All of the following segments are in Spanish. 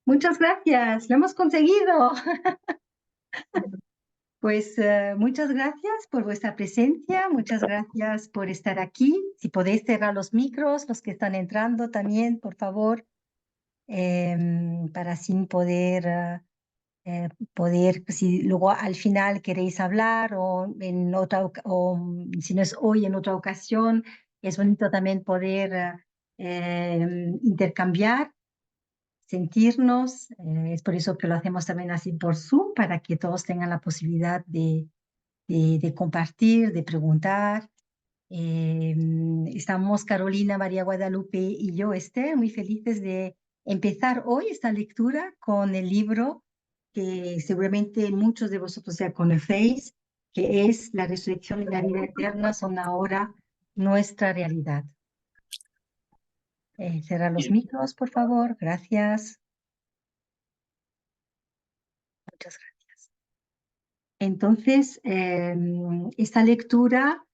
Muchas gracias, lo hemos conseguido. Pues muchas gracias por vuestra presencia, muchas gracias por estar aquí. Si podéis cerrar los micros, los que están entrando también, por favor, para así poder, si luego al final queréis hablar o si no es hoy, en otra ocasión, es bonito también poder intercambiar, sentirnos. Es por eso que lo hacemos también así por Zoom, para que todos tengan la posibilidad de compartir, de preguntar. Estamos Carolina, María Guadalupe y yo, Esther, muy felices de empezar hoy esta lectura con el libro que seguramente muchos de vosotros ya conocéis, que es La resurrección y la vida eterna son ahora nuestra realidad. Cerrar los micros, por favor. Gracias. Muchas gracias. Entonces, esta lectura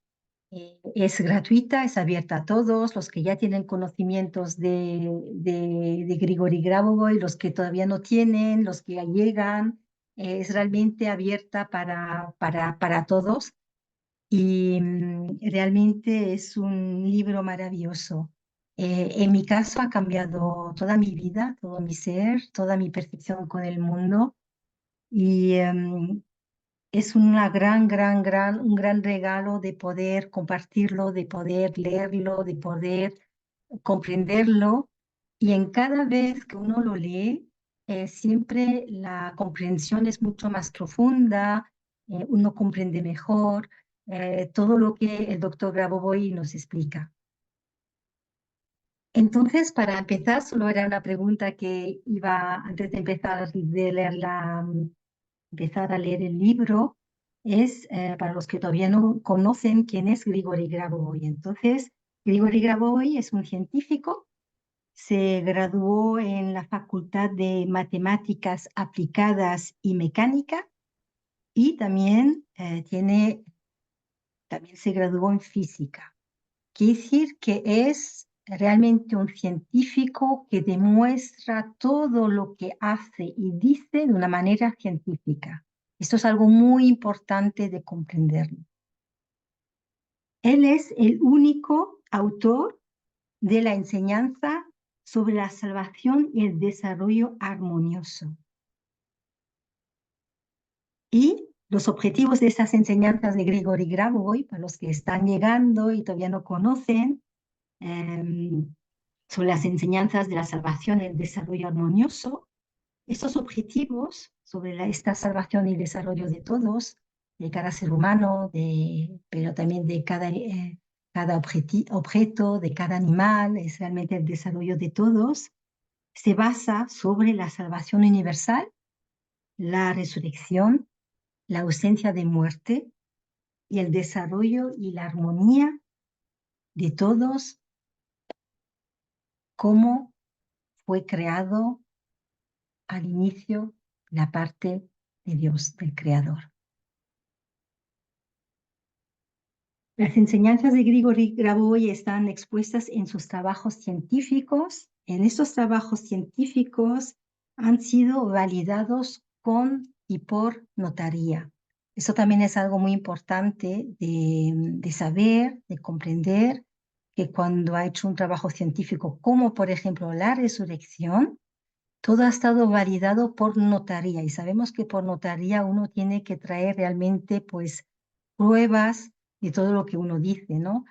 es gratuita, es abierta a todos, los que ya tienen conocimientos de Grigori Grabovoi, los que todavía no tienen, los que ya llegan. Es realmente abierta para todos y realmente es un libro maravilloso. En mi caso ha cambiado toda mi vida, todo mi ser, toda mi percepción con el mundo y es una un gran regalo de poder compartirlo, de poder leerlo, de poder comprenderlo. Y en cada vez que uno lo lee, siempre la comprensión es mucho más profunda, uno comprende mejor todo lo que el doctor Grabovoi nos explica. Entonces, para empezar, solo era una pregunta que iba, antes de empezar empezar a leer el libro, es para los que todavía no conocen quién es Grigori Grabovoi. Entonces, Grigori Grabovoi es un científico, se graduó en la Facultad de Matemáticas Aplicadas y Mecánica y también se graduó en física. Quiere decir que es realmente un científico que demuestra todo lo que hace y dice de una manera científica. Esto es algo muy importante de comprenderlo. Él es el único autor de la enseñanza sobre la salvación y el desarrollo armonioso. Y los objetivos de esas enseñanzas de Grigori Grabovoi, para los que están llegando y todavía no conocen, sobre las enseñanzas de la salvación y el desarrollo armonioso, estos objetivos sobre esta salvación y desarrollo de todos, de cada ser humano, pero también de cada objeto, de cada animal, es realmente el desarrollo de todos, se basa sobre la salvación universal, la resurrección, la ausencia de muerte y el desarrollo y la armonía de todos, como fue creado al inicio la parte de Dios, del Creador. Las enseñanzas de Grigori Grabovoi están expuestas en sus trabajos científicos. En estos trabajos científicos han sido validados con y por notaría. Eso también es algo muy importante de saber, de comprender, que cuando ha hecho un trabajo científico, como por ejemplo la resurrección, todo ha estado validado por notaría y sabemos que por notaría uno tiene que traer realmente pues pruebas de todo lo que uno dice, ¿no?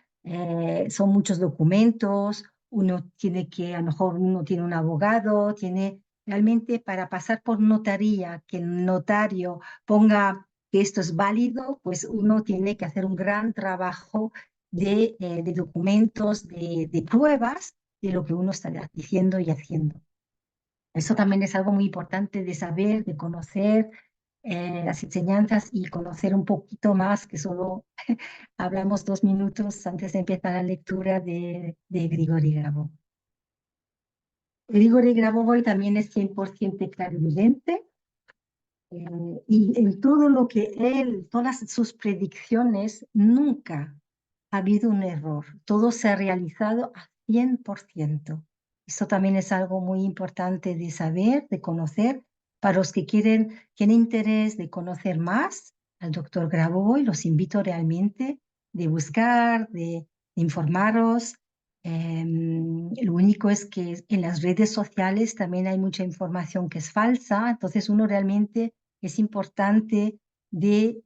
Son muchos documentos, uno tiene que, a lo mejor uno tiene un abogado, tiene realmente para pasar por notaría, que el notario ponga que esto es válido, pues uno tiene que hacer un gran trabajo de documentos, de pruebas de lo que uno está diciendo y haciendo. Eso también es algo muy importante de saber, de conocer las enseñanzas y conocer un poquito más, que solo hablamos 2 minutos antes de empezar la lectura de Grigori Grabovoi. Grigori Grabovoi también es 100% clarividente y en todo lo que todas sus predicciones, nunca ha habido un error. Todo se ha realizado a 100%. Esto también es algo muy importante de saber, de conocer. Para los que tienen interés de conocer más al doctor Grabovoi, los invito realmente de buscar, de informaros. Lo único es que en las redes sociales también hay mucha información que es falsa, entonces uno realmente es importante de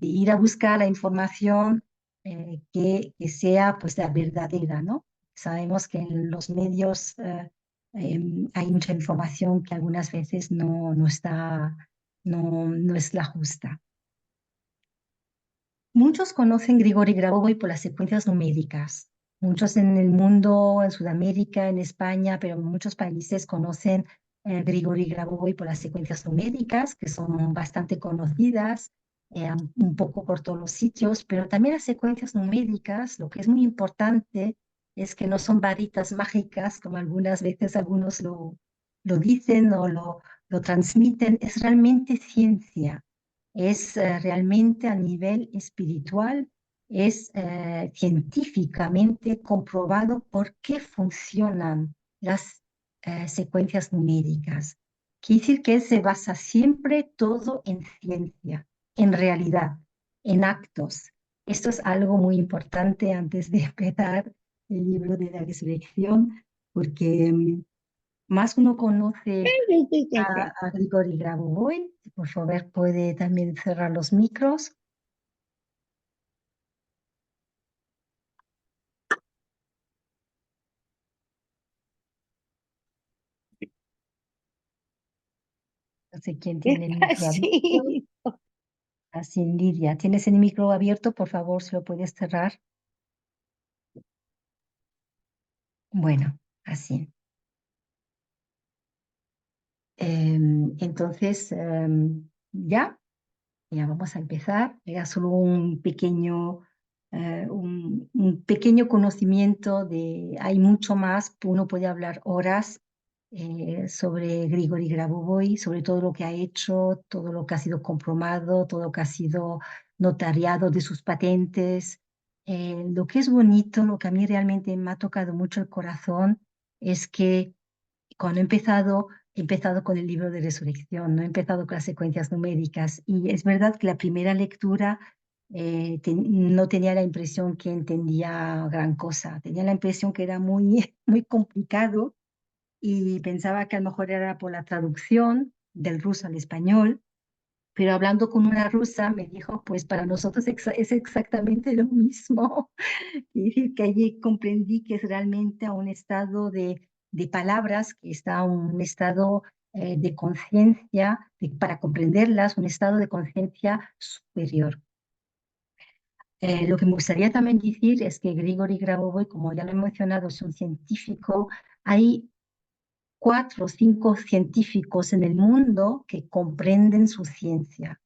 ir a buscar la información que sea pues la verdadera, ¿no? Sabemos que en los medios hay mucha información que algunas veces no es la justa. Muchos conocen Grigori Grabovoi por las secuencias numéricas. Muchos en el mundo, en Sudamérica, en España, pero en muchos países conocen Grigori Grabovoi por las secuencias numéricas, que son bastante conocidas, un poco por todos los sitios, pero también las secuencias numéricas, lo que es muy importante es que no son varitas mágicas, como algunas veces algunos lo dicen o lo transmiten, es realmente ciencia. Es realmente a nivel espiritual, es científicamente comprobado por qué funcionan las secuencias numéricas. Quiere decir que se basa siempre todo en ciencia, en realidad, en actos. Esto es algo muy importante antes de empezar el libro de la resurrección, porque más uno conoce a Grigori Grabovoi. Por favor, puede también cerrar los micros. No sé quién tiene el micro abierto. Sí. Así, Lidia, ¿tienes el micro abierto? Por favor, si lo puedes cerrar. Bueno, así. Entonces, ya vamos a empezar. Era solo un pequeño conocimiento hay mucho más, uno puede hablar horas sobre Grigori Grabovoi, sobre todo lo que ha hecho, todo lo que ha sido comprobado, todo lo que ha sido notariado de sus patentes. Lo que es bonito, lo que a mí realmente me ha tocado mucho el corazón, es que cuando he empezado con el libro de resurrección, no he empezado con las secuencias numéricas. Y es verdad que la primera lectura no tenía la impresión que entendía gran cosa, tenía la impresión que era muy, muy complicado y pensaba que a lo mejor era por la traducción del ruso al español, pero hablando con una rusa me dijo, pues para nosotros es exactamente lo mismo. Y decir que allí comprendí que es realmente a un estado de palabras, que está a un estado de conciencia, para comprenderlas, un estado de conciencia superior. Lo que me gustaría también decir es que Grigori Grabovoi, como ya lo he mencionado, es un científico. Hay 4 o 5 científicos en el mundo que comprenden su ciencia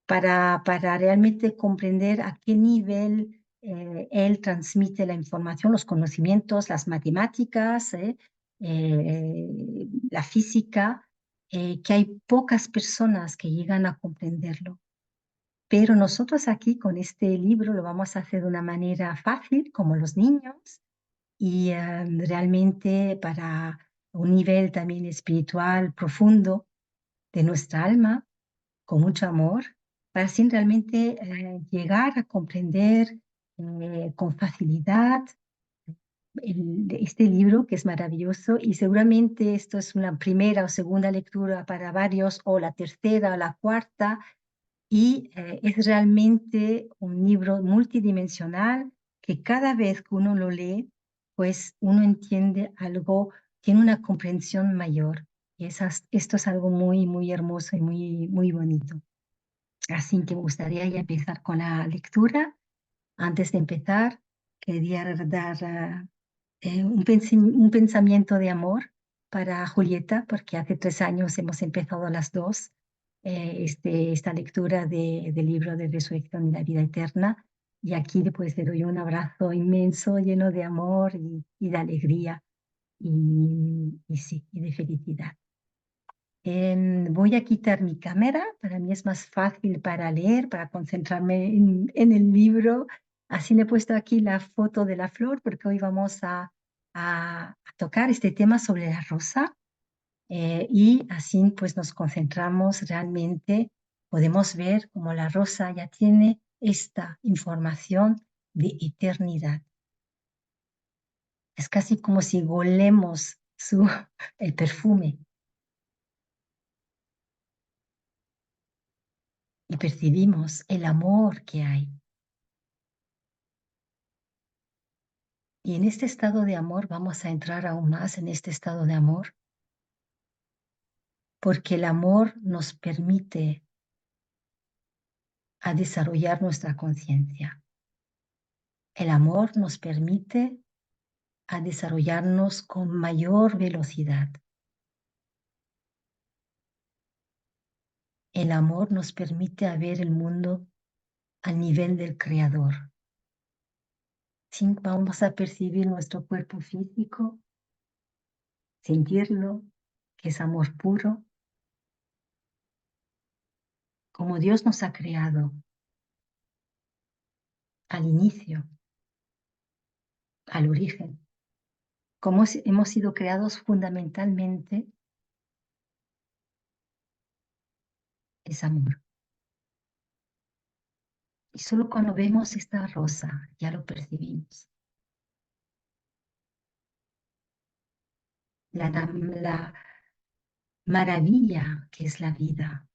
para realmente comprender a qué nivel él transmite la información, los conocimientos, las matemáticas, la física, que hay pocas personas que llegan a comprenderlo. Pero nosotros aquí con este libro lo vamos a hacer de una manera fácil, como los niños, y realmente para un nivel también espiritual profundo de nuestra alma, con mucho amor, para así realmente llegar a comprender con facilidad este libro que es maravilloso, y seguramente esto es una primera o segunda lectura para varios, o la tercera o la cuarta, y es realmente un libro multidimensional que cada vez que uno lo lee, pues uno entiende algo, tiene una comprensión mayor. Y esto es algo muy, muy hermoso y muy, muy bonito. Así que me gustaría ya empezar con la lectura. Antes de empezar, quería dar un pensamiento de amor para Julieta, porque hace 3 años hemos empezado las dos esta lectura del libro de Resurrección y la Vida Eterna. Y aquí pues le doy un abrazo inmenso, lleno de amor y de alegría y sí, y de felicidad. Voy a quitar mi cámara, para mí es más fácil para leer, para concentrarme en el libro. Así le he puesto aquí la foto de la flor, porque hoy vamos a a tocar este tema sobre la rosa y así pues nos concentramos realmente, podemos ver cómo la rosa ya tiene esta información de eternidad. Es casi como si golemos el perfume y percibimos el amor que hay. Y en este estado de amor vamos a entrar aún más en este estado de amor, porque el amor nos permite a desarrollar nuestra conciencia. El amor nos permite a desarrollarnos con mayor velocidad. El amor nos permite a ver el mundo al nivel del Creador. Sí, vamos a percibir nuestro cuerpo físico, sentirlo, que es amor puro, como Dios nos ha creado al inicio, al origen, como hemos sido creados fundamentalmente, es amor. Y solo cuando vemos esta rosa ya lo percibimos. La maravilla que es la vida,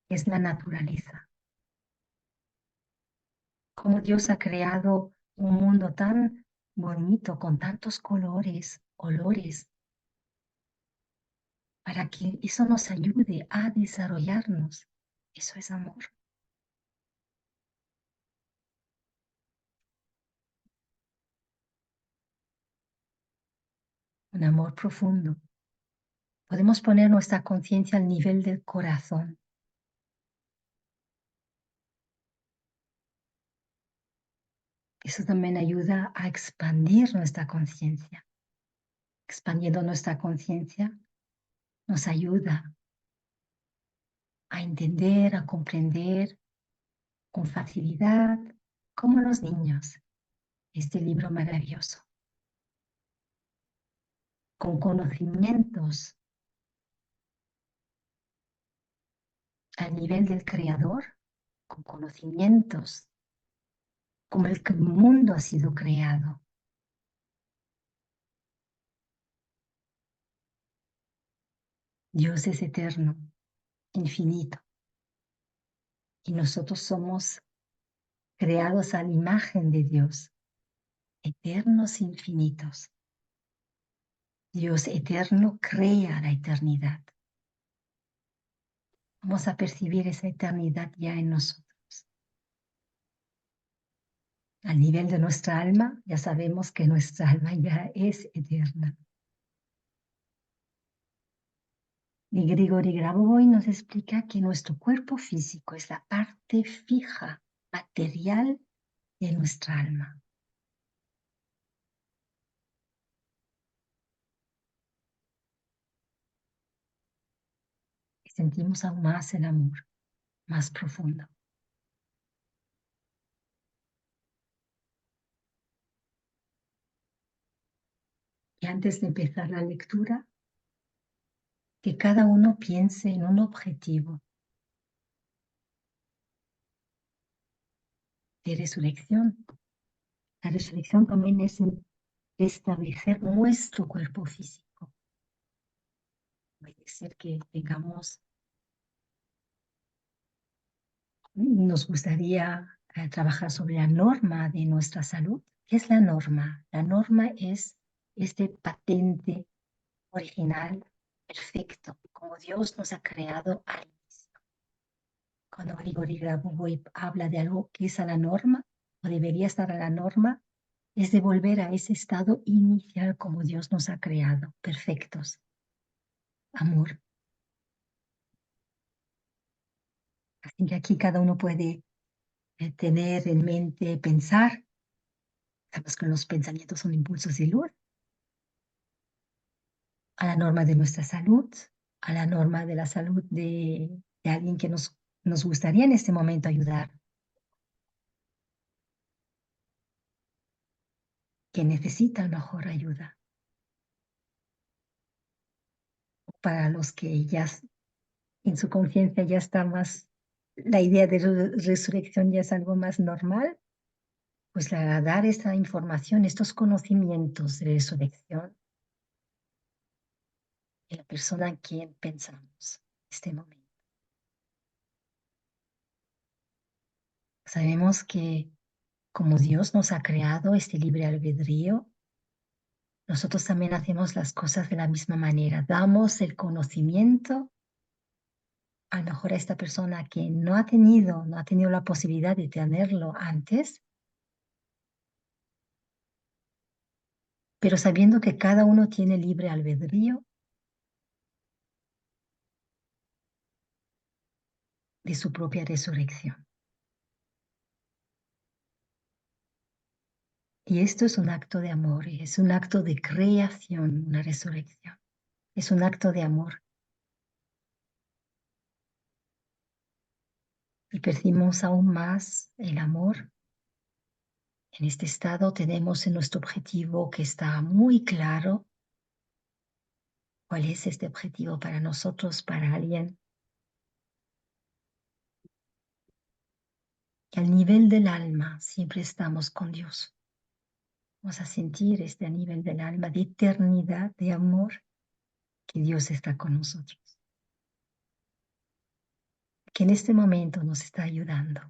es la naturaleza. Cómo Dios ha creado un mundo tan bonito, con tantos colores, olores, para que eso nos ayude a desarrollarnos. Eso es amor. Un amor profundo. Podemos poner nuestra conciencia al nivel del corazón. Eso también ayuda a expandir nuestra conciencia. Expandiendo nuestra conciencia nos ayuda a entender, a comprender con facilidad, como los niños, este libro maravilloso. Con conocimientos al nivel del Creador, con conocimientos como el mundo ha sido creado. Dios es eterno, infinito, y nosotros somos creados a la imagen de Dios, eternos, infinitos. Dios eterno crea la eternidad. Vamos a percibir esa eternidad ya en nosotros. Al nivel de nuestra alma, ya sabemos que nuestra alma ya es eterna. Y Grigori Grabovoi nos explica que nuestro cuerpo físico es la parte fija, material de nuestra alma. Y sentimos aún más el amor, más profundo. Y antes de empezar la lectura, que cada uno piense en un objetivo de resurrección. La resurrección también es el restablecer nuestro cuerpo físico. Puede ser que tengamos, nos gustaría trabajar sobre la norma de nuestra salud. ¿Qué es la norma? La norma es este patente original, perfecto, como Dios nos ha creado al inicio. Cuando Grigori Grabovoi habla de algo que es a la norma, o debería estar a la norma, es de volver a ese estado inicial como Dios nos ha creado, perfectos. Amor. Así que aquí cada uno puede tener en mente, pensar. Sabemos que los pensamientos son impulsos de luz. A la norma de nuestra salud, a la norma de la salud de alguien que nos gustaría en este momento ayudar, que necesita a lo mejor ayuda. para los que ya en su conciencia ya está más, la idea de resurrección ya es algo más normal, pues dar esta información, estos conocimientos de resurrección en la persona en quien pensamos en este momento. Sabemos que como Dios nos ha creado este libre albedrío, nosotros también hacemos las cosas de la misma manera. Damos el conocimiento a lo mejor a esta persona que no ha tenido la posibilidad de tenerlo antes, pero sabiendo que cada uno tiene libre albedrío de su propia resurrección. Y esto es un acto de amor, es un acto de creación, una resurrección. Es un acto de amor. Y percibimos aún más el amor. En este estado tenemos en nuestro objetivo que está muy claro. ¿Cuál es este objetivo para nosotros, para alguien? Que al nivel del alma siempre estamos con Dios. Vamos a sentir a nivel del alma de eternidad, de amor, que Dios está con nosotros. Que en este momento nos está ayudando.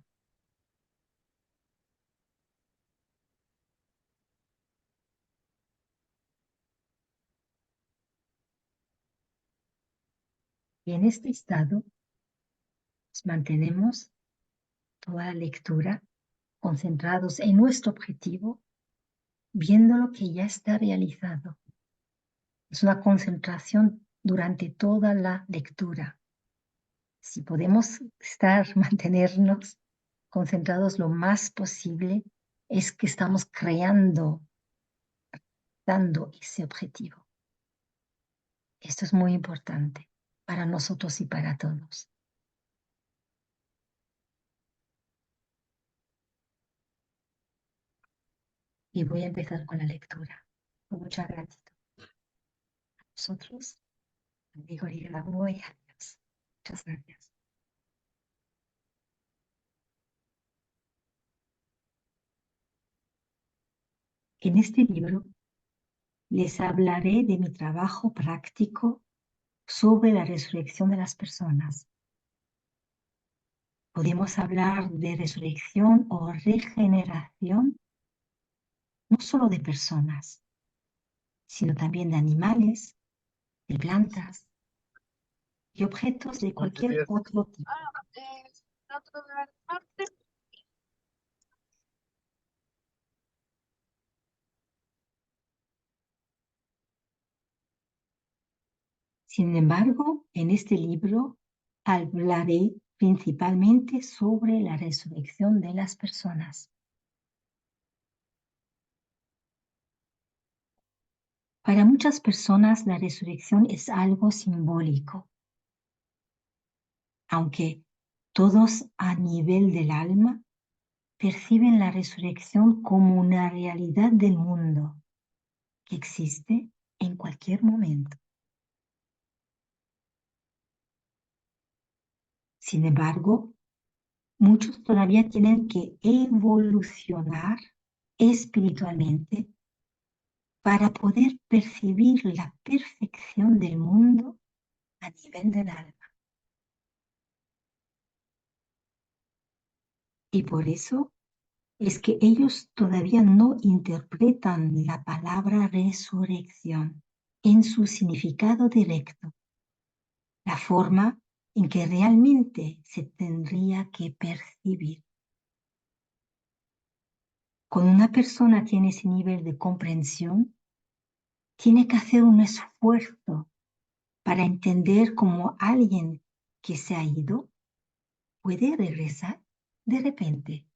Y en este estado nos mantenemos toda la lectura concentrados en nuestro objetivo, viendo lo que ya está realizado. Es una concentración durante toda la lectura. Si podemos mantenernos concentrados lo más posible, es que estamos creando, dando ese objetivo. Esto es muy importante para nosotros y para todos. Y voy a empezar con la lectura. Con mucha gratitud. A nosotros, digo, y la voy a Dios. Muchas gracias. En este libro les hablaré de mi trabajo práctico sobre la resurrección de las personas. Podemos hablar de resurrección o regeneración no solo de personas, sino también de animales, de plantas y objetos de cualquier otro tipo. Sin embargo, en este libro hablaré principalmente sobre la resurrección de las personas. Para muchas personas la resurrección es algo simbólico, aunque todos a nivel del alma perciben la resurrección como una realidad del mundo que existe en cualquier momento. Sin embargo, muchos todavía tienen que evolucionar espiritualmente para poder percibir la perfección del mundo a nivel del alma. Y por eso es que ellos todavía no interpretan la palabra resurrección en su significado directo, la forma en que realmente se tendría que percibir. Cuando una persona tiene ese nivel de comprensión, tiene que hacer un esfuerzo para entender cómo alguien que se ha ido puede regresar de repente.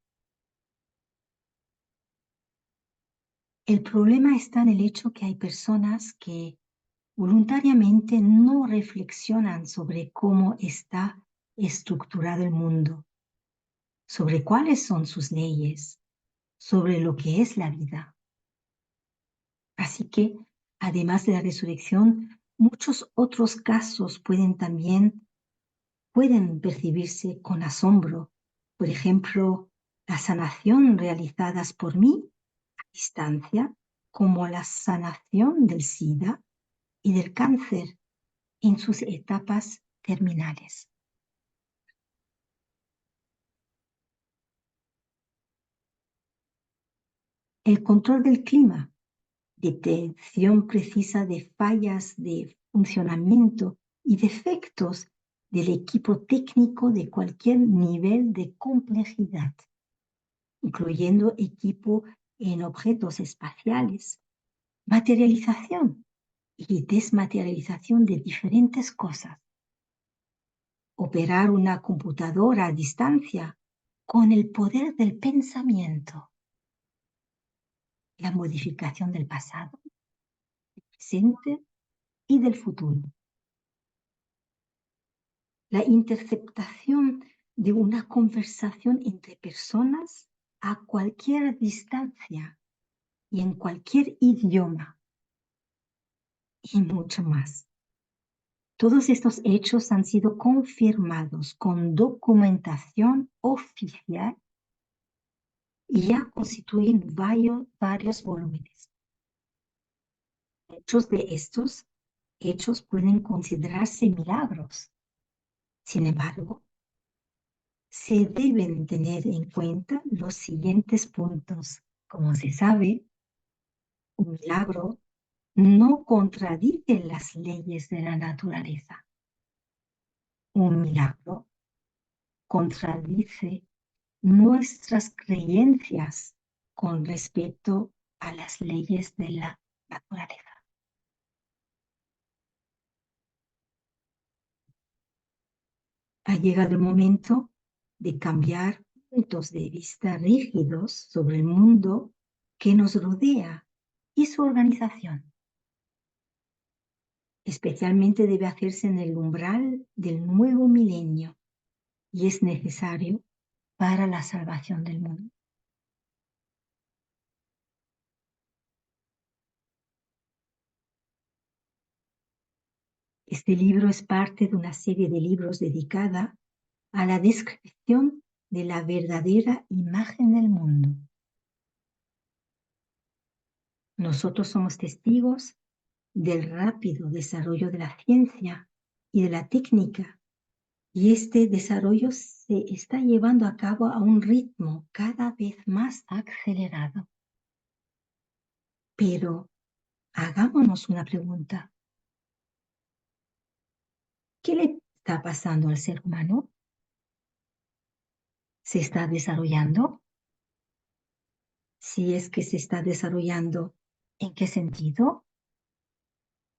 El problema está en el hecho que hay personas que voluntariamente no reflexionan sobre cómo está estructurado el mundo, sobre cuáles son sus leyes, sobre lo que es la vida. Así que, además de la resurrección, Muchos otros casos pueden percibirse con asombro. Por ejemplo, la sanación realizadas por mí a distancia, como la sanación del SIDA y del cáncer en sus etapas terminales. El control del clima, detección precisa de fallas de funcionamiento y defectos del equipo técnico de cualquier nivel de complejidad, incluyendo equipo en objetos espaciales, materialización y desmaterialización de diferentes cosas. Operar una computadora a distancia con el poder del pensamiento. La modificación del pasado, del presente y del futuro. La interceptación de una conversación entre personas a cualquier distancia y en cualquier idioma. Y mucho más. Todos estos hechos han sido confirmados con documentación oficial y ya constituyen varios volúmenes. Muchos de estos hechos pueden considerarse milagros. Sin embargo, se deben tener en cuenta los siguientes puntos. Como se sabe, un milagro no contradice las leyes de la naturaleza. Un milagro contradice nuestras creencias con respecto a las leyes de la naturaleza. Ha llegado el momento de cambiar puntos de vista rígidos sobre el mundo que nos rodea y su organización. Especialmente debe hacerse en el umbral del nuevo milenio y es necesario para la salvación del mundo. Este libro es parte de una serie de libros dedicada a la descripción de la verdadera imagen del mundo. Nosotros somos testigos del rápido desarrollo de la ciencia y de la técnica, y este desarrollo se está llevando a cabo a un ritmo cada vez más acelerado. Pero hagámonos una pregunta. ¿Qué le está pasando al ser humano? ¿Se está desarrollando? Si es que se está desarrollando, ¿en qué sentido?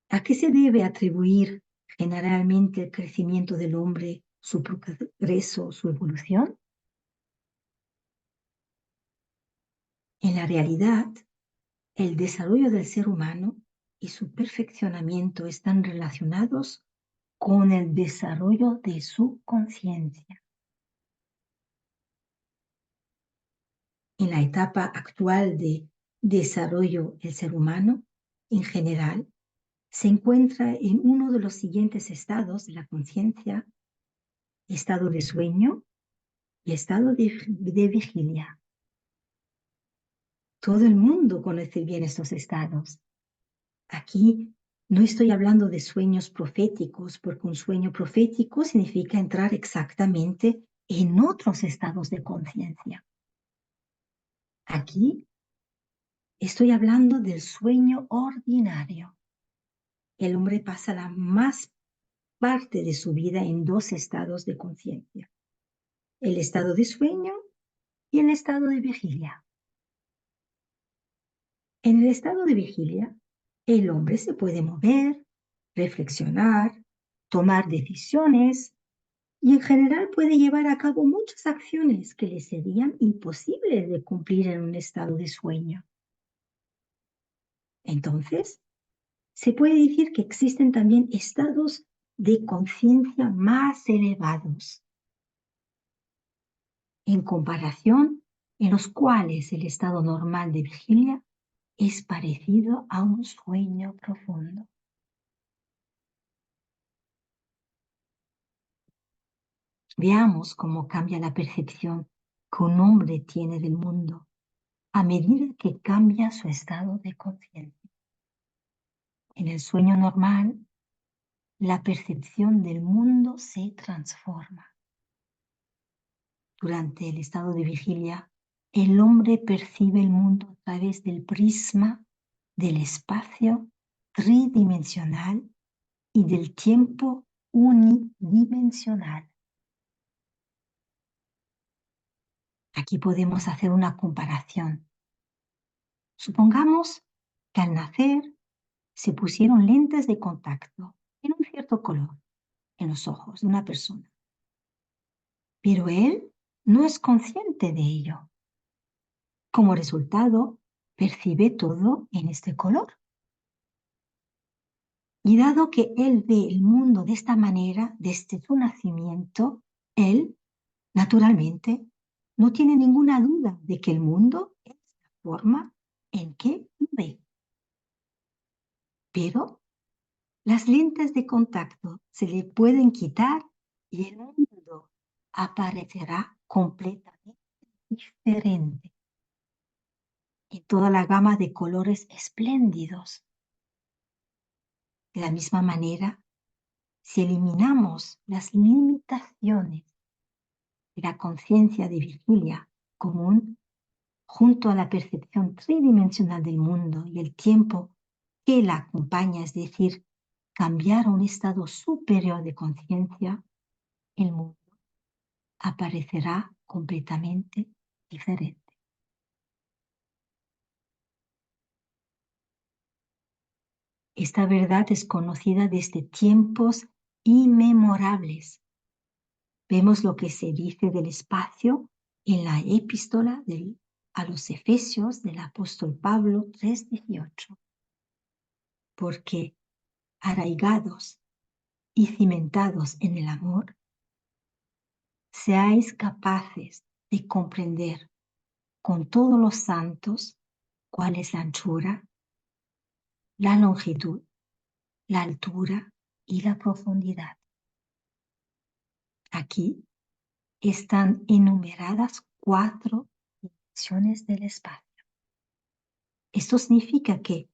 ¿A qué se debe atribuir generalmente el crecimiento del hombre, su progreso, su evolución? En la realidad, el desarrollo del ser humano y su perfeccionamiento están relacionados con el desarrollo de su conciencia. En la etapa actual de desarrollo del ser humano, en general, se encuentra en uno de los siguientes estados de la conciencia: estado de sueño y estado de vigilia. Todo el mundo conoce bien estos estados. Aquí no estoy hablando de sueños proféticos, porque un sueño profético significa entrar exactamente en otros estados de conciencia. Aquí estoy hablando del sueño ordinario. El hombre pasa la más parte de su vida en dos estados de conciencia: el estado de sueño y el estado de vigilia. En el estado de vigilia, el hombre se puede mover, reflexionar, tomar decisiones y en general puede llevar a cabo muchas acciones que le serían imposibles de cumplir en un estado de sueño. Entonces, se puede decir que existen también estados de conciencia más elevados, en comparación, en los cuales el estado normal de vigilia es parecido a un sueño profundo. Veamos cómo cambia la percepción que un hombre tiene del mundo a medida que cambia su estado de conciencia. En el sueño normal, la percepción del mundo se transforma. Durante el estado de vigilia, el hombre percibe el mundo a través del prisma del espacio tridimensional y del tiempo unidimensional. Aquí podemos hacer una comparación. Supongamos que al nacer se pusieron lentes de contacto en un cierto color en los ojos de una persona, pero él no es consciente de ello. Como resultado, percibe todo en este color. Y dado que él ve el mundo de esta manera desde su nacimiento, él, naturalmente, no tiene ninguna duda de que el mundo es la forma en que lo ve. Pero las lentes de contacto se le pueden quitar y el mundo aparecerá completamente diferente, en toda la gama de colores espléndidos. De la misma manera, si eliminamos las limitaciones de la conciencia de vigilia común junto a la percepción tridimensional del mundo y el tiempo que la acompaña, es decir, cambiar a un estado superior de conciencia, el mundo aparecerá completamente diferente. Esta verdad es conocida desde tiempos inmemorables. Vemos lo que se dice del espacio en la epístola a los Efesios del apóstol Pablo 3:18. Porque arraigados y cimentados en el amor, seáis capaces de comprender con todos los santos cuál es la anchura, la longitud, la altura y la profundidad. Aquí están enumeradas 4 dimensiones del espacio. Esto significa que,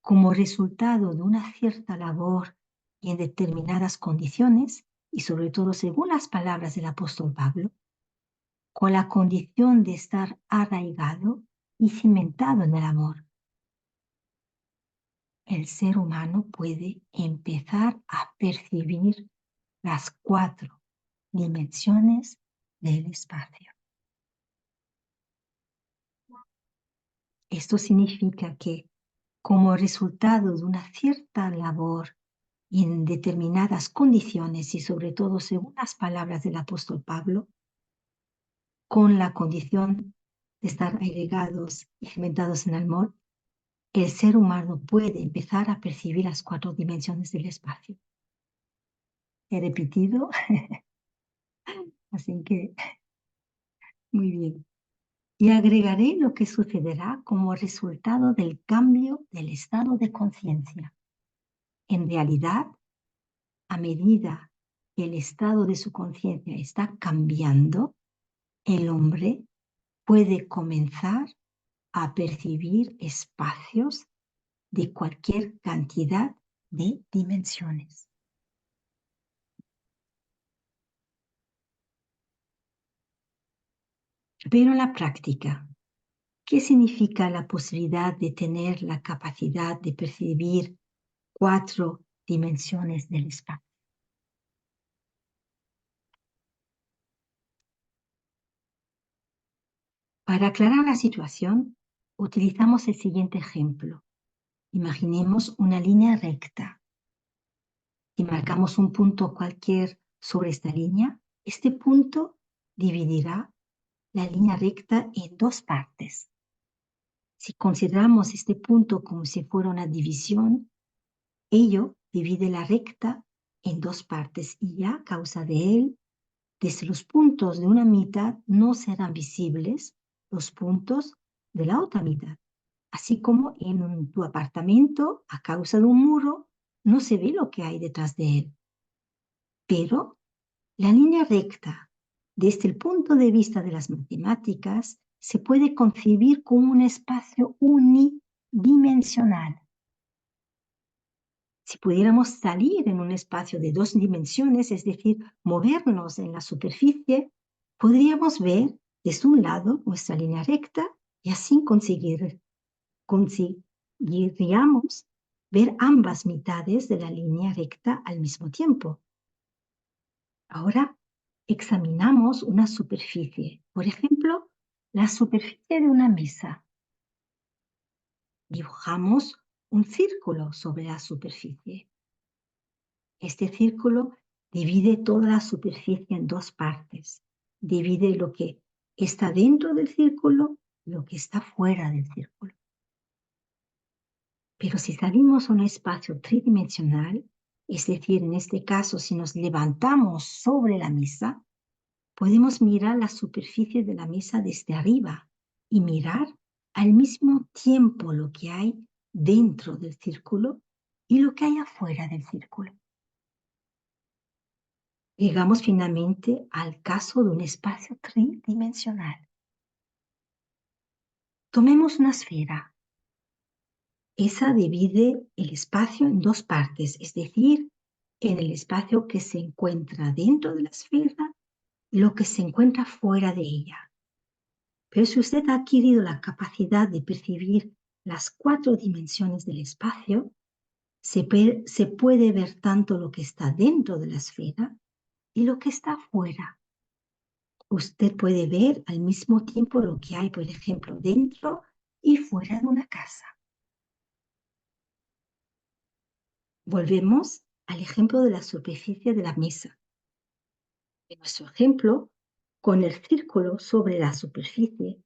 como resultado de una cierta labor y en determinadas condiciones, y sobre todo según las palabras del apóstol Pablo, con la condición de estar arraigado y cimentado en el amor, el ser humano puede empezar a percibir las 4 dimensiones del espacio. Esto significa que, como resultado de una cierta labor y en determinadas condiciones, y sobre todo según las palabras del apóstol Pablo, con la condición de estar agregados y cimentados en el amor, el ser humano puede empezar a percibir las 4 dimensiones del espacio. He repetido, así que muy bien. Y agregaré lo que sucederá como resultado del cambio del estado de conciencia. En realidad, a medida que el estado de su conciencia está cambiando, el hombre puede comenzar a percibir espacios de cualquier cantidad de dimensiones. Pero en la práctica, ¿qué significa la posibilidad de tener la capacidad de percibir 4 dimensiones del espacio? Para aclarar la situación, utilizamos el siguiente ejemplo. Imaginemos una línea recta. Si marcamos un punto cualquier sobre esta línea, este punto dividirá la línea recta en 2 partes. Si consideramos este punto como si fuera una división, ello divide la recta en 2 partes y a causa de él, desde los puntos de una mitad no serán visibles los puntos de la otra mitad. Así como en tu apartamento, a causa de un muro, no se ve lo que hay detrás de él. Pero La línea recta, desde el punto de vista de las matemáticas, se puede concebir como un espacio unidimensional. Si pudiéramos salir en un espacio de 2 dimensiones, es decir, movernos en la superficie, podríamos ver desde un lado nuestra línea recta y así conseguiríamos ver ambas mitades de la línea recta al mismo tiempo. Ahora examinamos una superficie, por ejemplo, la superficie de una mesa. Dibujamos un círculo sobre la superficie. Este círculo divide toda la superficie en 2 partes. Divide lo que está dentro del círculo y lo que está fuera del círculo. Pero si salimos a un espacio tridimensional, es decir, en este caso, si nos levantamos sobre la mesa, podemos mirar la superficie de la mesa desde arriba y mirar al mismo tiempo lo que hay dentro del círculo y lo que hay afuera del círculo. Llegamos finalmente al caso de un espacio tridimensional. Tomemos una esfera. Esa divide el espacio en 2 partes, es decir, en el espacio que se encuentra dentro de la esfera y lo que se encuentra fuera de ella. Pero si usted ha adquirido la capacidad de percibir las 4 dimensiones del espacio, se puede ver tanto lo que está dentro de la esfera y lo que está fuera. Usted puede ver al mismo tiempo lo que hay, por ejemplo, dentro y fuera de una casa. Volvemos al ejemplo de la superficie de la mesa. En nuestro ejemplo, con el círculo sobre la superficie,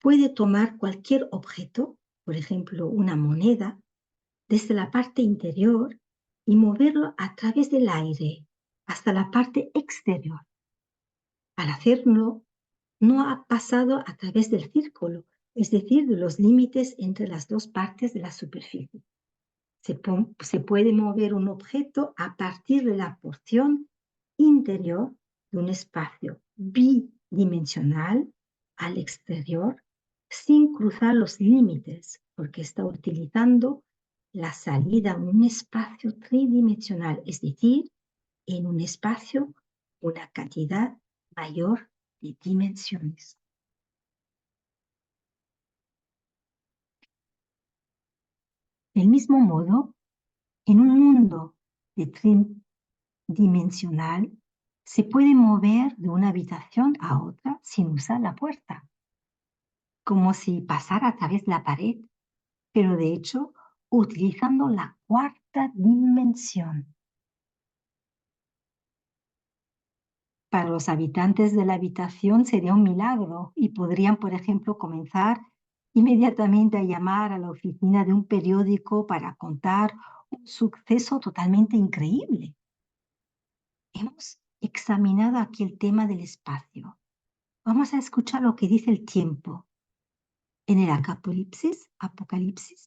puede tomar cualquier objeto, por ejemplo, una moneda, desde la parte interior y moverlo a través del aire hasta la parte exterior. Al hacerlo, no ha pasado a través del círculo, es decir, de los límites entre las 2 partes de la superficie. Se puede mover un objeto a partir de la porción interior de un espacio bidimensional al exterior sin cruzar los límites, porque está utilizando la salida en un espacio tridimensional, es decir, en un espacio una cantidad mayor de dimensiones. Del mismo modo, en un mundo de tridimensional, se puede mover de una habitación a otra sin usar la puerta, como si pasara a través de la pared, pero de hecho utilizando la 4ª dimensión. Para los habitantes de la habitación sería un milagro y podrían, por ejemplo, comenzar inmediatamente a llamar a la oficina de un periódico para contar un suceso totalmente increíble. Hemos examinado aquí el tema del espacio. Vamos a escuchar lo que dice el tiempo en el Apocalipsis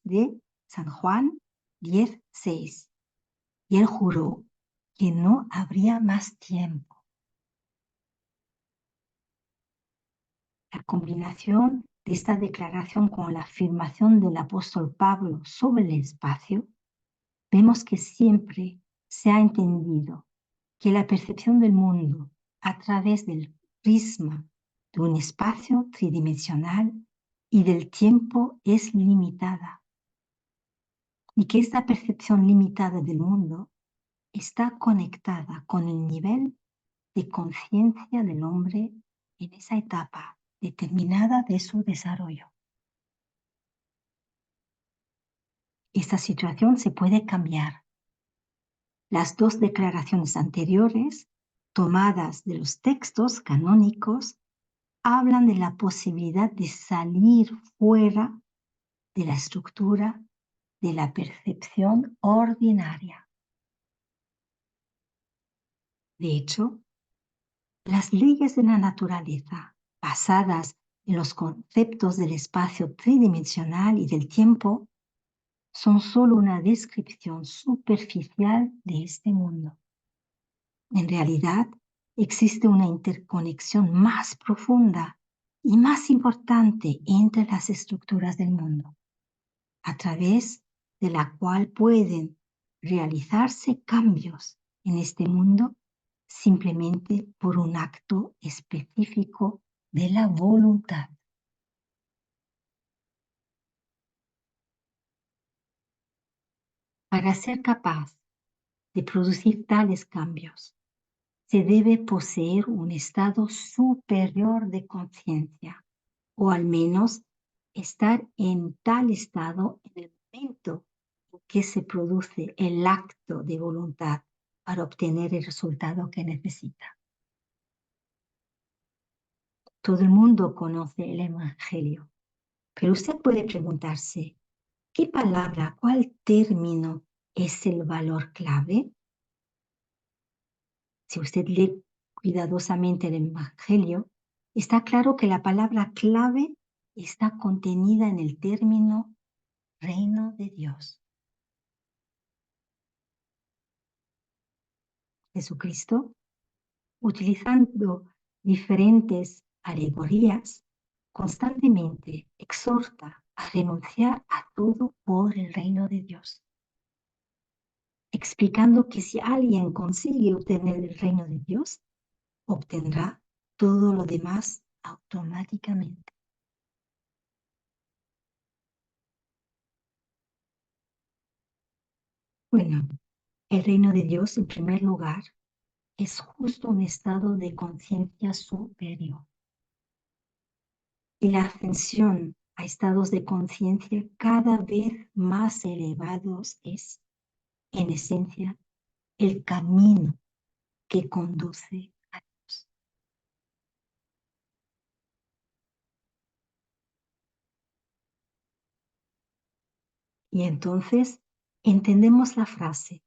de San Juan 10:6. Y él juró que no habría más tiempo. La combinación de esta declaración con la afirmación del apóstol Pablo sobre el espacio, vemos que siempre se ha entendido que la percepción del mundo a través del prisma de un espacio tridimensional y del tiempo es limitada, y que esta percepción limitada del mundo está conectada con el nivel de conciencia del hombre en esa etapa determinada de su desarrollo. Esta situación se puede cambiar. Las 2 declaraciones anteriores, tomadas de los textos canónicos, hablan de la posibilidad de salir fuera de la estructura de la percepción ordinaria. De hecho, las leyes de la naturaleza, basadas en los conceptos del espacio tridimensional y del tiempo, son solo una descripción superficial de este mundo. En realidad, existe una interconexión más profunda y más importante entre las estructuras del mundo, a través de la cual pueden realizarse cambios en este mundo simplemente por un acto específico de la voluntad. Para ser capaz de producir tales cambios, se debe poseer un estado superior de conciencia, o al menos estar en tal estado en el momento en que se produce el acto de voluntad para obtener el resultado que necesita. Todo el mundo conoce el Evangelio, pero usted puede preguntarse, ¿qué palabra, cuál término es el valor clave? Si usted lee cuidadosamente el Evangelio, está claro que la palabra clave está contenida en el término reino de Dios. Jesucristo, utilizando diferentes alegorías, constantemente exhorta a renunciar a todo por el reino de Dios, explicando que si alguien consigue obtener el reino de Dios, obtendrá todo lo demás automáticamente. Bueno, el reino de Dios, en primer lugar, es justo un estado de conciencia superior. Y la ascensión a estados de conciencia cada vez más elevados es, en esencia, el camino que conduce a Dios. Y entonces entendemos la frase,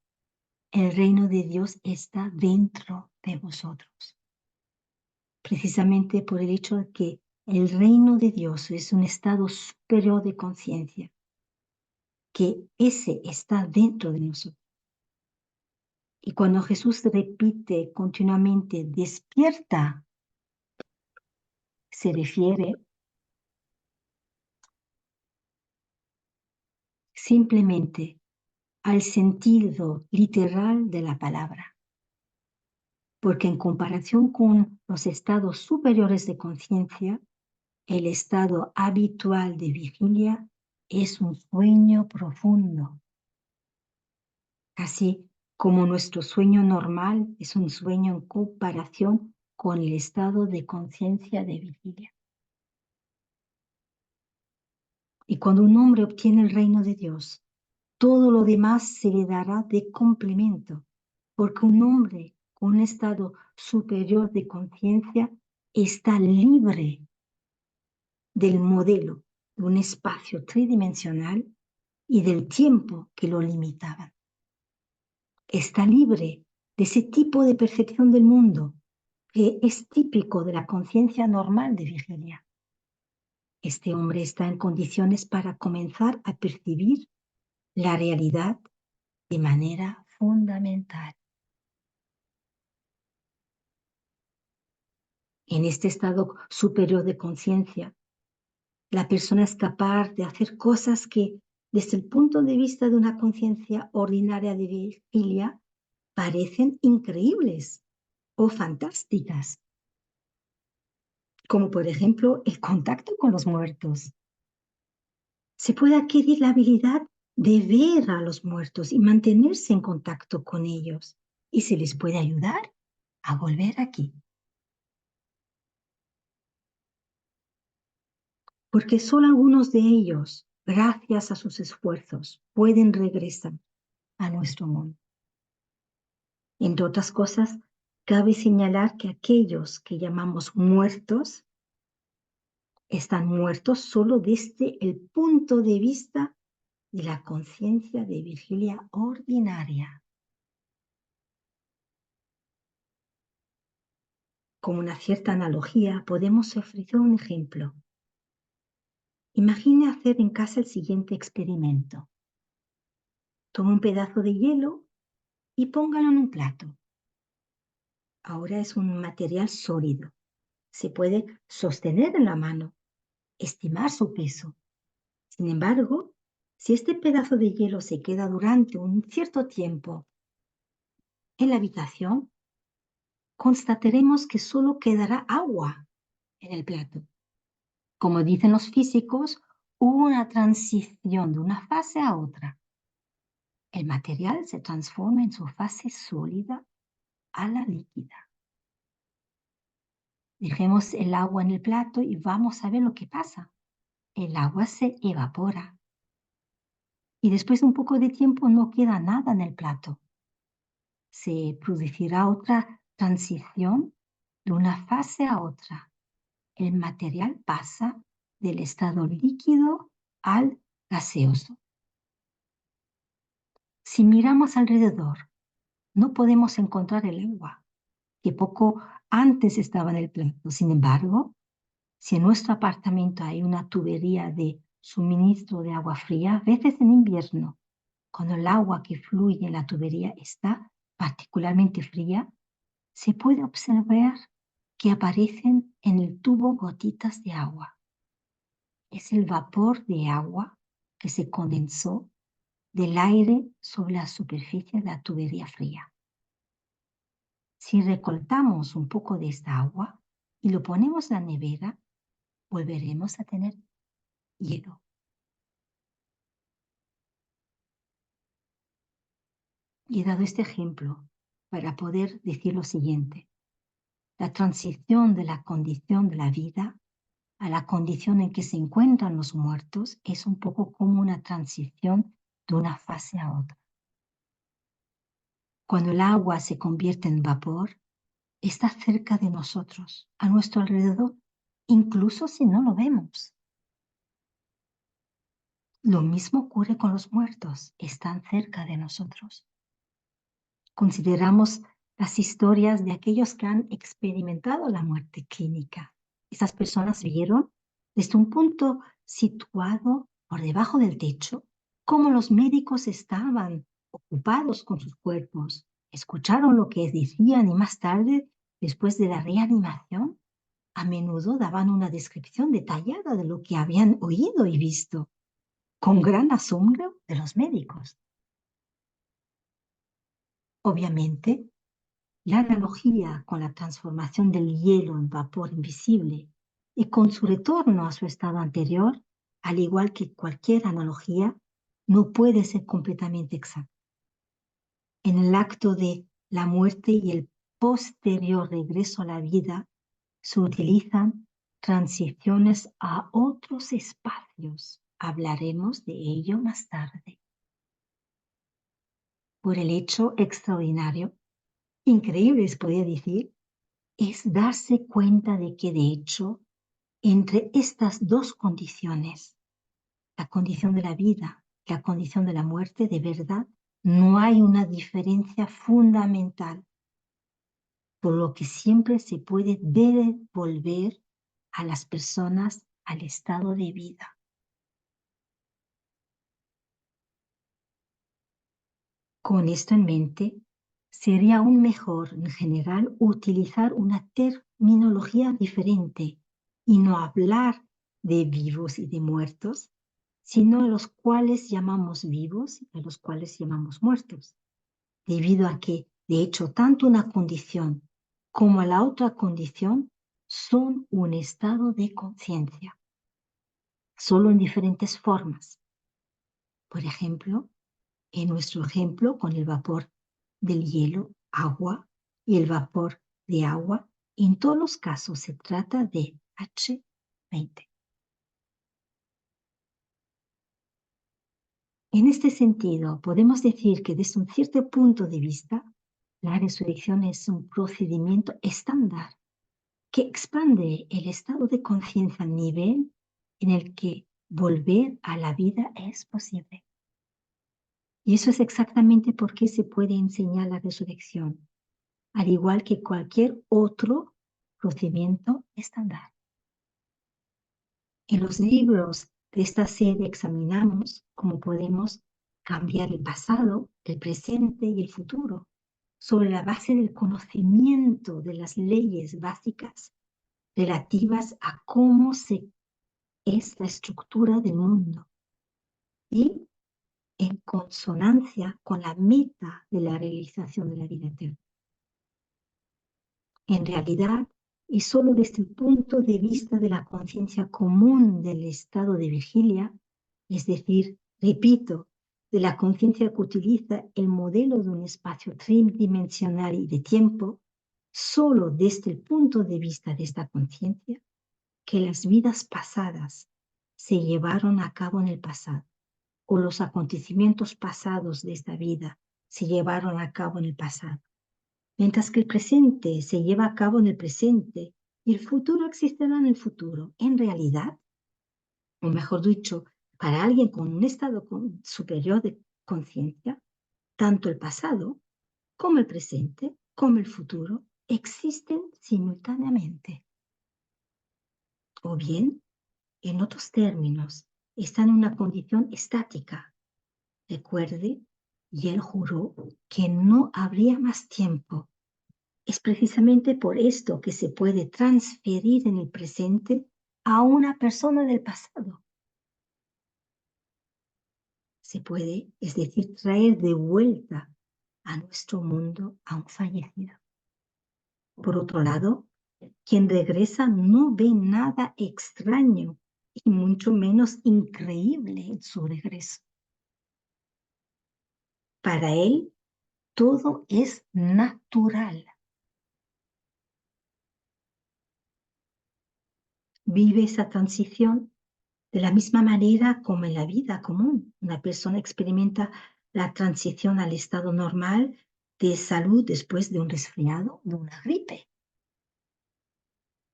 el reino de Dios está dentro de vosotros. Precisamente por el hecho de que el reino de Dios es un estado superior de conciencia, que ese está dentro de nosotros. Y cuando Jesús repite continuamente, despierta, se refiere simplemente al sentido literal de la palabra. Porque en comparación con los estados superiores de conciencia, el estado habitual de vigilia es un sueño profundo. Así como nuestro sueño normal es un sueño en comparación con el estado de conciencia de vigilia. Y cuando un hombre obtiene el reino de Dios, todo lo demás se le dará de complemento, porque un hombre con un estado superior de conciencia está libre del modelo de un espacio tridimensional y del tiempo que lo limitaba. Está libre de ese tipo de percepción del mundo que es típico de la conciencia normal de vigilia. Este hombre está en condiciones para comenzar a percibir la realidad de manera fundamental. En este estado superior de conciencia, la persona es capaz de hacer cosas que, desde el punto de vista de una conciencia ordinaria de vigilia, parecen increíbles o fantásticas, como por ejemplo el contacto con los muertos. Se puede adquirir la habilidad de ver a los muertos y mantenerse en contacto con ellos, y se les puede ayudar a volver aquí. Porque solo algunos de ellos, gracias a sus esfuerzos, pueden regresar a nuestro mundo. Entre otras cosas, cabe señalar que aquellos que llamamos muertos están muertos solo desde el punto de vista de la conciencia de vigilia ordinaria. Como una cierta analogía, podemos ofrecer un ejemplo. Imagine hacer en casa el siguiente experimento. Tome un pedazo de hielo y póngalo en un plato. Ahora es un material sólido. Se puede sostener en la mano, estimar su peso. Sin embargo, si este pedazo de hielo se queda durante un cierto tiempo en la habitación, constataremos que solo quedará agua en el plato. Como dicen los físicos, hubo una transición de una fase a otra. El material se transforma en su fase sólida a la líquida. Dejemos el agua en el plato y vamos a ver lo que pasa. El agua se evapora y después de un poco de tiempo no queda nada en el plato. Se producirá otra transición de una fase a otra. El material pasa del estado líquido al gaseoso. Si miramos alrededor, no podemos encontrar el agua, que poco antes estaba en el plato. Sin embargo, si en nuestro apartamento hay una tubería de suministro de agua fría, a veces en invierno, cuando el agua que fluye en la tubería está particularmente fría, se puede observar que aparecen en el tubo gotitas de agua. Es el vapor de agua que se condensó del aire sobre la superficie de la tubería fría. Si recortamos un poco de esta agua y lo ponemos en la nevera, volveremos a tener hielo. Y he dado este ejemplo para poder decir lo siguiente. La transición de la condición de la vida a la condición en que se encuentran los muertos es un poco como una transición de una fase a otra. Cuando el agua se convierte en vapor, está cerca de nosotros, a nuestro alrededor, incluso si no lo vemos. Lo mismo ocurre con los muertos, están cerca de nosotros. Consideramos las historias de aquellos que han experimentado la muerte clínica. Esas personas vieron desde un punto situado por debajo del techo cómo los médicos estaban ocupados con sus cuerpos. Escucharon lo que decían y más tarde, después de la reanimación, a menudo daban una descripción detallada de lo que habían oído y visto, con gran asombro de los médicos. Obviamente, la analogía con la transformación del hielo en vapor invisible y con su retorno a su estado anterior, al igual que cualquier analogía, no puede ser completamente exacta. En el acto de la muerte y el posterior regreso a la vida, se utilizan transiciones a otros espacios. Hablaremos de ello más tarde. Por el hecho extraordinario, increíble se podría decir, es darse cuenta de que de hecho, entre estas dos condiciones, la condición de la vida y la condición de la muerte, de verdad, no hay una diferencia fundamental, por lo que siempre se puede devolver a las personas al estado de vida. Con esto en mente, sería aún mejor en general utilizar una terminología diferente y no hablar de vivos y de muertos, sino a los cuales llamamos vivos y a los cuales llamamos muertos, debido a que, de hecho, tanto una condición como la otra condición son un estado de conciencia, solo en diferentes formas. Por ejemplo, en nuestro ejemplo con el vapor del hielo, agua y el vapor de agua, en todos los casos se trata de H20. En este sentido, podemos decir que desde un cierto punto de vista, la resurrección es un procedimiento estándar que expande el estado de conciencia al nivel en el que volver a la vida es posible. Y eso es exactamente por qué se puede enseñar la resurrección, al igual que cualquier otro procedimiento estándar. En los libros de esta serie examinamos cómo podemos cambiar el pasado, el presente y el futuro, sobre la base del conocimiento de las leyes básicas relativas a cómo es la estructura del mundo y en consonancia con la meta de la realización de la vida eterna. En realidad, y solo desde el punto de vista de la conciencia común del estado de vigilia, es decir, repito, de la conciencia que utiliza el modelo de un espacio tridimensional y de tiempo, solo desde el punto de vista de esta conciencia, que las vidas pasadas se llevaron a cabo en el pasado, o los acontecimientos pasados de esta vida se llevaron a cabo en el pasado, mientras que el presente se lleva a cabo en el presente y el futuro existirá en el futuro. En realidad, o mejor dicho, para alguien con un estado superior de conciencia, tanto el pasado como el presente, como el futuro, existen simultáneamente. O bien, en otros términos, están en una condición estática. Recuerde, y él juró que no habría más tiempo. Es precisamente por esto que se puede transferir en el presente a una persona del pasado. Se puede, es decir, traer de vuelta a nuestro mundo a un fallecido. Por otro lado, quien regresa no ve nada extraño y mucho menos increíble en su regreso. Para él, todo es natural. Vive esa transición de la misma manera como en la vida común. Una persona experimenta la transición al estado normal de salud después de un resfriado, de una gripe.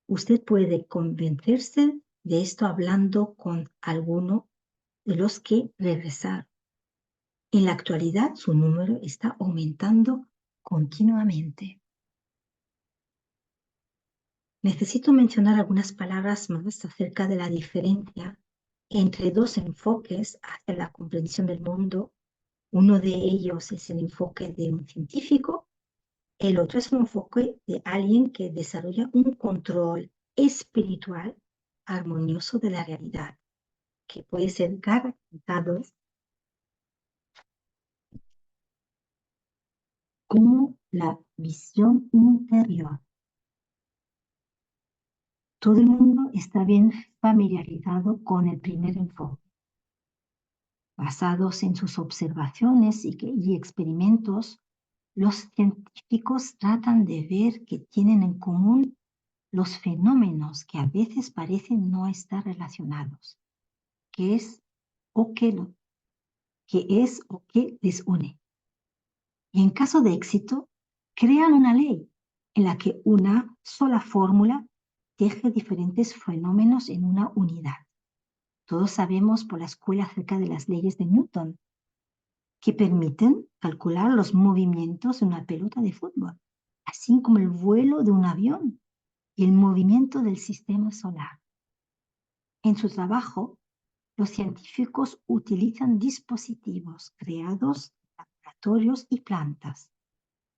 Usted puede convencerse de esto hablando con alguno de los que regresaron. En la actualidad, su número está aumentando continuamente. Necesito mencionar algunas palabras más acerca de la diferencia entre dos enfoques hacia la comprensión del mundo. Uno de ellos es el enfoque de un científico, el otro es un enfoque de alguien que desarrolla un control espiritual armonioso de la realidad, que puede ser caracterizado como la visión interior. Todo el mundo está bien familiarizado con el primer enfoque. Basados en sus observaciones y experimentos, los científicos tratan de ver que tienen en común los fenómenos que a veces parecen no estar relacionados, que es o que les une. Y en caso de éxito, crean una ley en la que una sola fórmula teje diferentes fenómenos en una unidad. Todos sabemos por la escuela acerca de las leyes de Newton, que permiten calcular los movimientos de una pelota de fútbol, así como el vuelo de un avión y el movimiento del sistema solar. En su trabajo, los científicos utilizan dispositivos creados en laboratorios y plantas,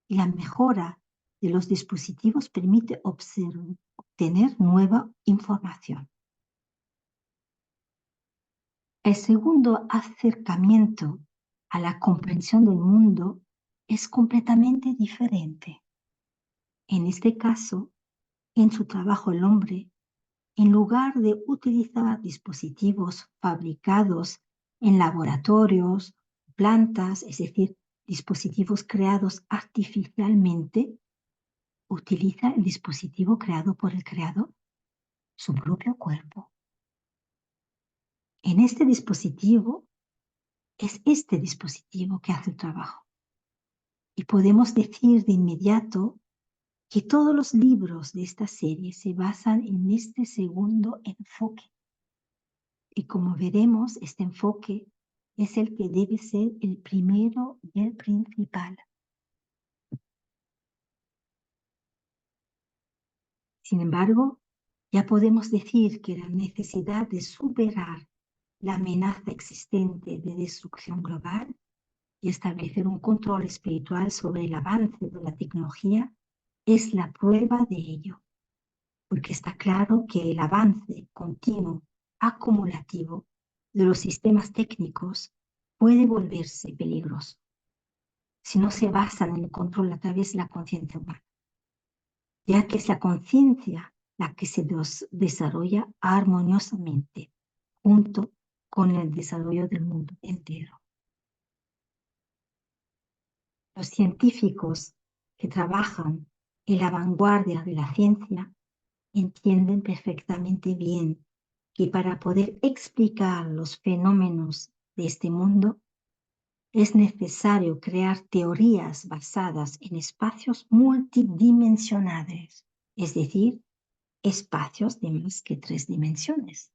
y la mejora de los dispositivos permite obtener nueva información. El segundo acercamiento a la comprensión del mundo es completamente diferente. En este caso, en su trabajo el hombre, en lugar de utilizar dispositivos fabricados en laboratorios, plantas, es decir, dispositivos creados artificialmente, utiliza el dispositivo creado por el creador, su propio cuerpo. En este dispositivo, es este dispositivo que hace el trabajo. Y podemos decir de inmediato que todos los libros de esta serie se basan en este segundo enfoque. Y como veremos, este enfoque es el que debe ser el primero y el principal. Sin embargo, ya podemos decir que la necesidad de superar la amenaza existente de destrucción global y establecer un control espiritual sobre el avance de la tecnología es la prueba de ello, porque está claro que el avance continuo, acumulativo de los sistemas técnicos puede volverse peligroso si no se basan en el control a través de la conciencia humana, ya que es la conciencia la que se desarrolla armoniosamente junto con el desarrollo del mundo entero. Los científicos que trabajan en la vanguardia de la ciencia entienden perfectamente bien que para poder explicar los fenómenos de este mundo es necesario crear teorías basadas en espacios multidimensionales, es decir, espacios de más que 3 dimensiones.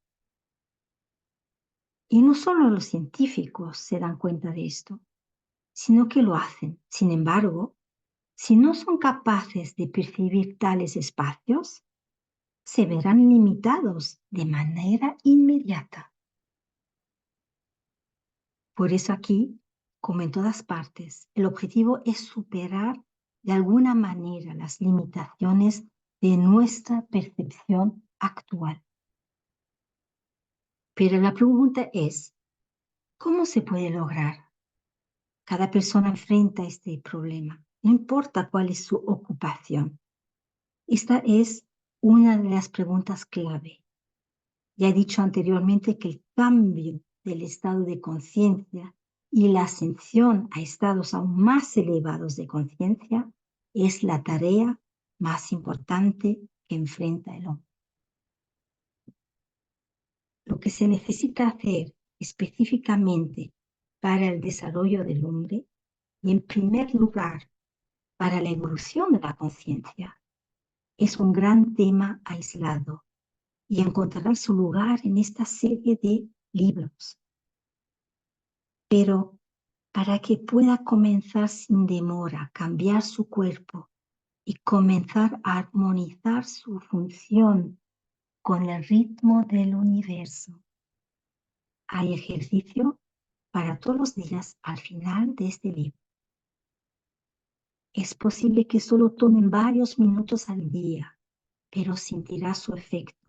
Y no solo los científicos se dan cuenta de esto, sino que lo hacen. Sin embargo, si no son capaces de percibir tales espacios, se verán limitados de manera inmediata. Por eso aquí, como en todas partes, el objetivo es superar de alguna manera las limitaciones de nuestra percepción actual. Pero la pregunta es, ¿cómo se puede lograr? Cada persona enfrenta este problema, no importa cuál es su ocupación. Esta es una de las preguntas clave. Ya he dicho anteriormente que el cambio del estado de conciencia y la ascensión a estados aún más elevados de conciencia es la tarea más importante que enfrenta el hombre. Lo que se necesita hacer específicamente para el desarrollo del hombre y en primer lugar para la evolución de la conciencia es un gran tema aislado y encontrará su lugar en esta serie de libros. Pero para que pueda comenzar sin demora a cambiar su cuerpo y comenzar a armonizar su función con el ritmo del universo. Hay ejercicio para todos los días al final de este libro. Es posible que solo tomen varios minutos al día, pero sentirá su efecto,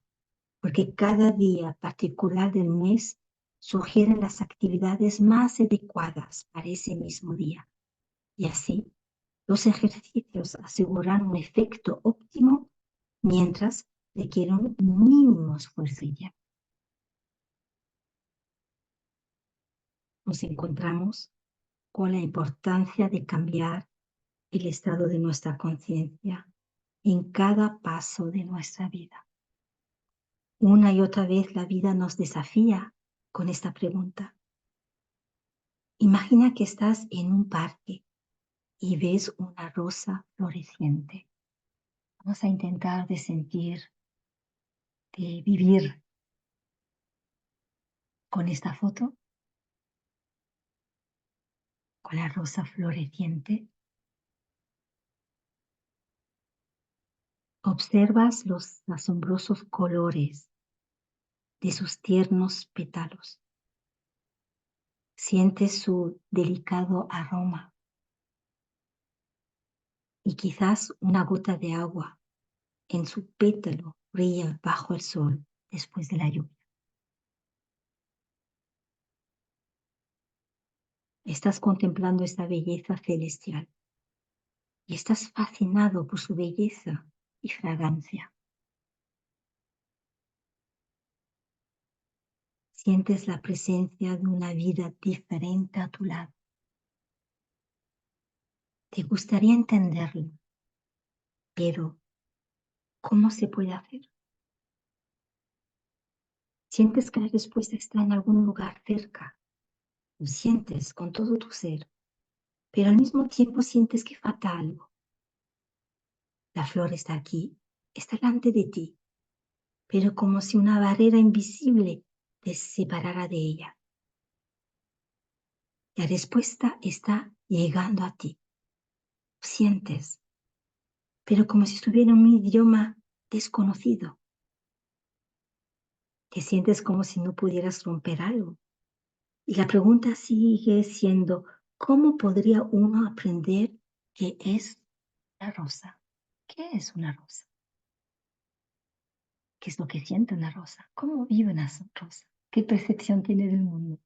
porque cada día particular del mes sugieren las actividades más adecuadas para ese mismo día. Y así, los ejercicios aseguran un efecto óptimo mientras requieren un mínimo esfuerzo ya. Nos encontramos con la importancia de cambiar el estado de nuestra conciencia en cada paso de nuestra vida. Una y otra vez la vida nos desafía con esta pregunta. Imagina que estás en un parque y ves una rosa floreciente. Vamos a intentar de sentir, de vivir con esta foto, con la rosa floreciente. Observas los asombrosos colores de sus tiernos pétalos. Sientes su delicado aroma y quizás una gota de agua en su pétalo brilla bajo el sol después de la lluvia. Estás contemplando esta belleza celestial y estás fascinado por su belleza y fragancia. Sientes la presencia de una vida diferente a tu lado. Te gustaría entenderlo, pero ¿cómo se puede hacer? Sientes que la respuesta está en algún lugar cerca. Lo sientes con todo tu ser, pero al mismo tiempo sientes que falta algo. La flor está aquí, está delante de ti, pero como si una barrera invisible te separara de ella. La respuesta está llegando a ti. Lo sientes, pero como si estuviera en un idioma desconocido. Te sientes como si no pudieras romper algo. Y la pregunta sigue siendo, ¿Cómo podría uno aprender qué es una rosa? ¿Qué es una rosa? ¿Qué es lo que siente una rosa? ¿Cómo vive una rosa? ¿Qué percepción tiene del mundo?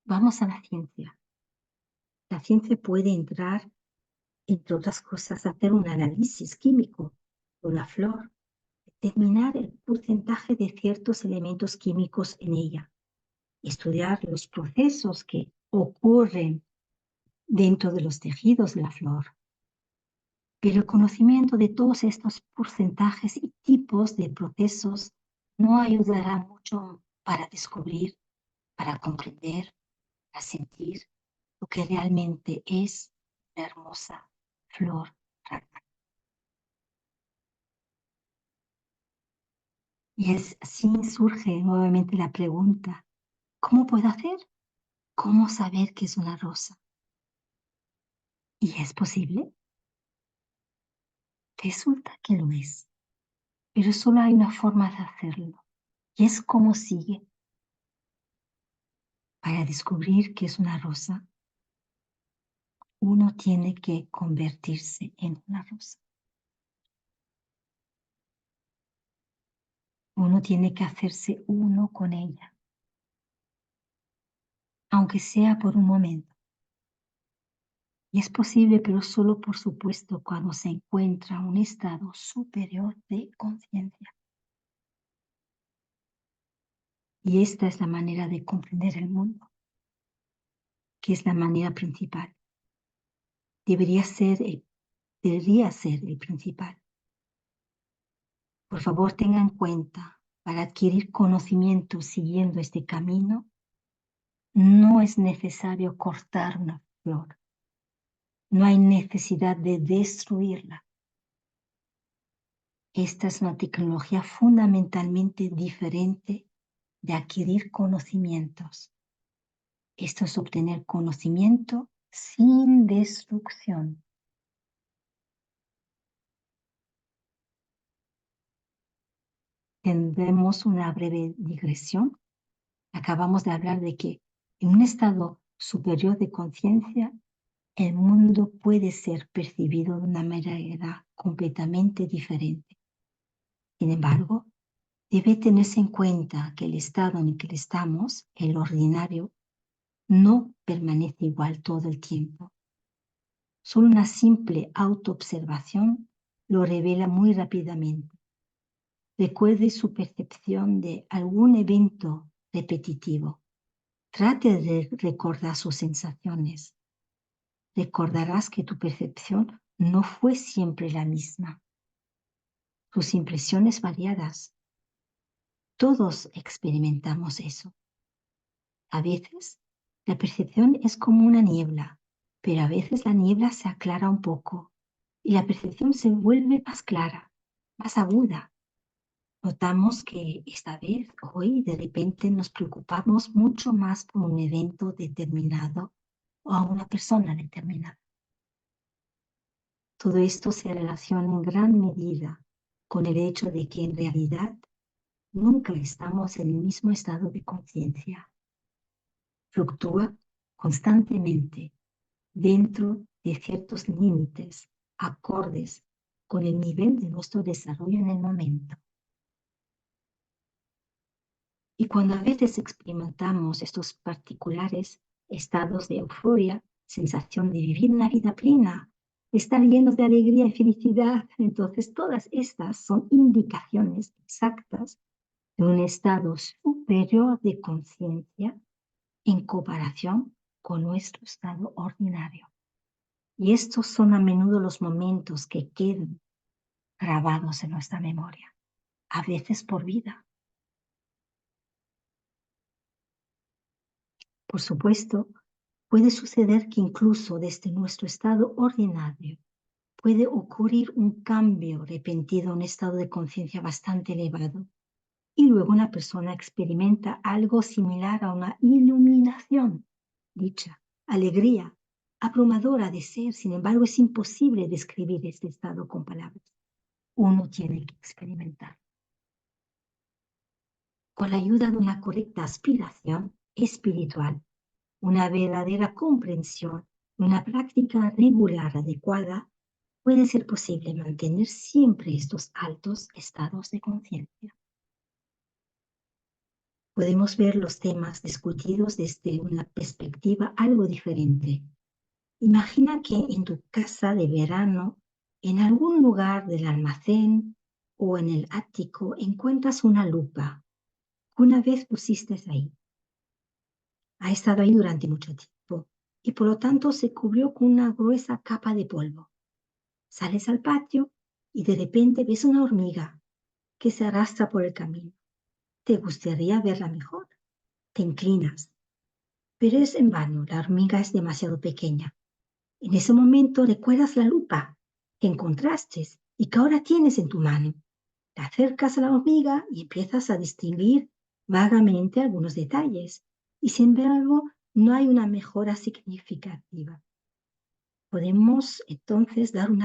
Vamos a la ciencia. La ciencia puede entrar, entre otras cosas, a hacer un análisis químico de una flor, determinar el porcentaje de ciertos elementos químicos en ella, estudiar los procesos que ocurren dentro de los tejidos de la flor. Pero el conocimiento de todos estos porcentajes y tipos de procesos no ayudará mucho para descubrir, para comprender, para sentir lo que realmente es una hermosa flor rara. Y así surge nuevamente la pregunta, ¿cómo puedo hacer? ¿Cómo saber que es una rosa? ¿Y es posible? Resulta que lo es, pero solo hay una forma de hacerlo, y es como sigue. Para descubrir que es una rosa, uno tiene que convertirse en una rosa. Uno tiene que hacerse uno con ella, aunque sea por un momento. Y es posible, pero solo por supuesto cuando se encuentra un estado superior de conciencia. Y esta es la manera de comprender el mundo, que es la manera principal. Debería ser el principal. Por favor, tenga en cuenta, para adquirir conocimiento siguiendo este camino, no es necesario cortar una flor. No hay necesidad de destruirla. Esta es una tecnología fundamentalmente diferente de adquirir conocimientos. Esto es obtener conocimiento sin destrucción. Tendremos una breve digresión. Acabamos de hablar de que en un estado superior de conciencia, el mundo puede ser percibido de una manera completamente diferente. Sin embargo, debe tenerse en cuenta que el estado en el que estamos, el ordinario, no permanece igual todo el tiempo. Solo una simple autoobservación lo revela muy rápidamente. Recuerde su percepción de algún evento repetitivo. Trate de recordar sus sensaciones. Recordarás que tu percepción no fue siempre la misma. Tus impresiones variadas. Todos experimentamos eso. A veces la percepción es como una niebla, pero a veces la niebla se aclara un poco y la percepción se vuelve más clara, más aguda. Notamos que esta vez, hoy, de repente nos preocupamos mucho más por un evento determinado o a una persona determinada. Todo esto se relaciona en gran medida con el hecho de que en realidad nunca estamos en el mismo estado de conciencia. Fluctúa constantemente dentro de ciertos límites, acordes con el nivel de nuestro desarrollo en el momento. Y cuando a veces experimentamos estos particulares estados de euforia, sensación de vivir una vida plena, de estar llenos de alegría y felicidad, entonces todas estas son indicaciones exactas de un estado superior de conciencia en comparación con nuestro estado ordinario. Y estos son a menudo los momentos que quedan grabados en nuestra memoria, a veces por vida. Por supuesto, puede suceder que incluso desde nuestro estado ordinario puede ocurrir un cambio repentino, un estado de conciencia bastante elevado, y luego una persona experimenta algo similar a una iluminación, dicha, alegría, abrumadora de ser. Sin embargo, es imposible describir este estado con palabras. Uno tiene que experimentar. Con la ayuda de una correcta aspiración espiritual, una verdadera comprensión, una práctica regular adecuada, puede ser posible mantener siempre estos altos estados de conciencia. Podemos ver los temas discutidos desde una perspectiva algo diferente. Imagina que en tu casa de verano, en algún lugar del almacén o en el ático, encuentras una lupa que una vez pusiste ahí. Ha estado ahí durante mucho tiempo y por lo tanto se cubrió con una gruesa capa de polvo. Sales al patio y de repente ves una hormiga que se arrastra por el camino. Te gustaría verla mejor. Te inclinas, pero es en vano. La hormiga es demasiado pequeña. En ese momento recuerdas la lupa que encontraste y que ahora tienes en tu mano. Te acercas a la hormiga y empiezas a distinguir vagamente algunos detalles. Y sin embargo, no hay una mejora significativa. Podemos entonces dar un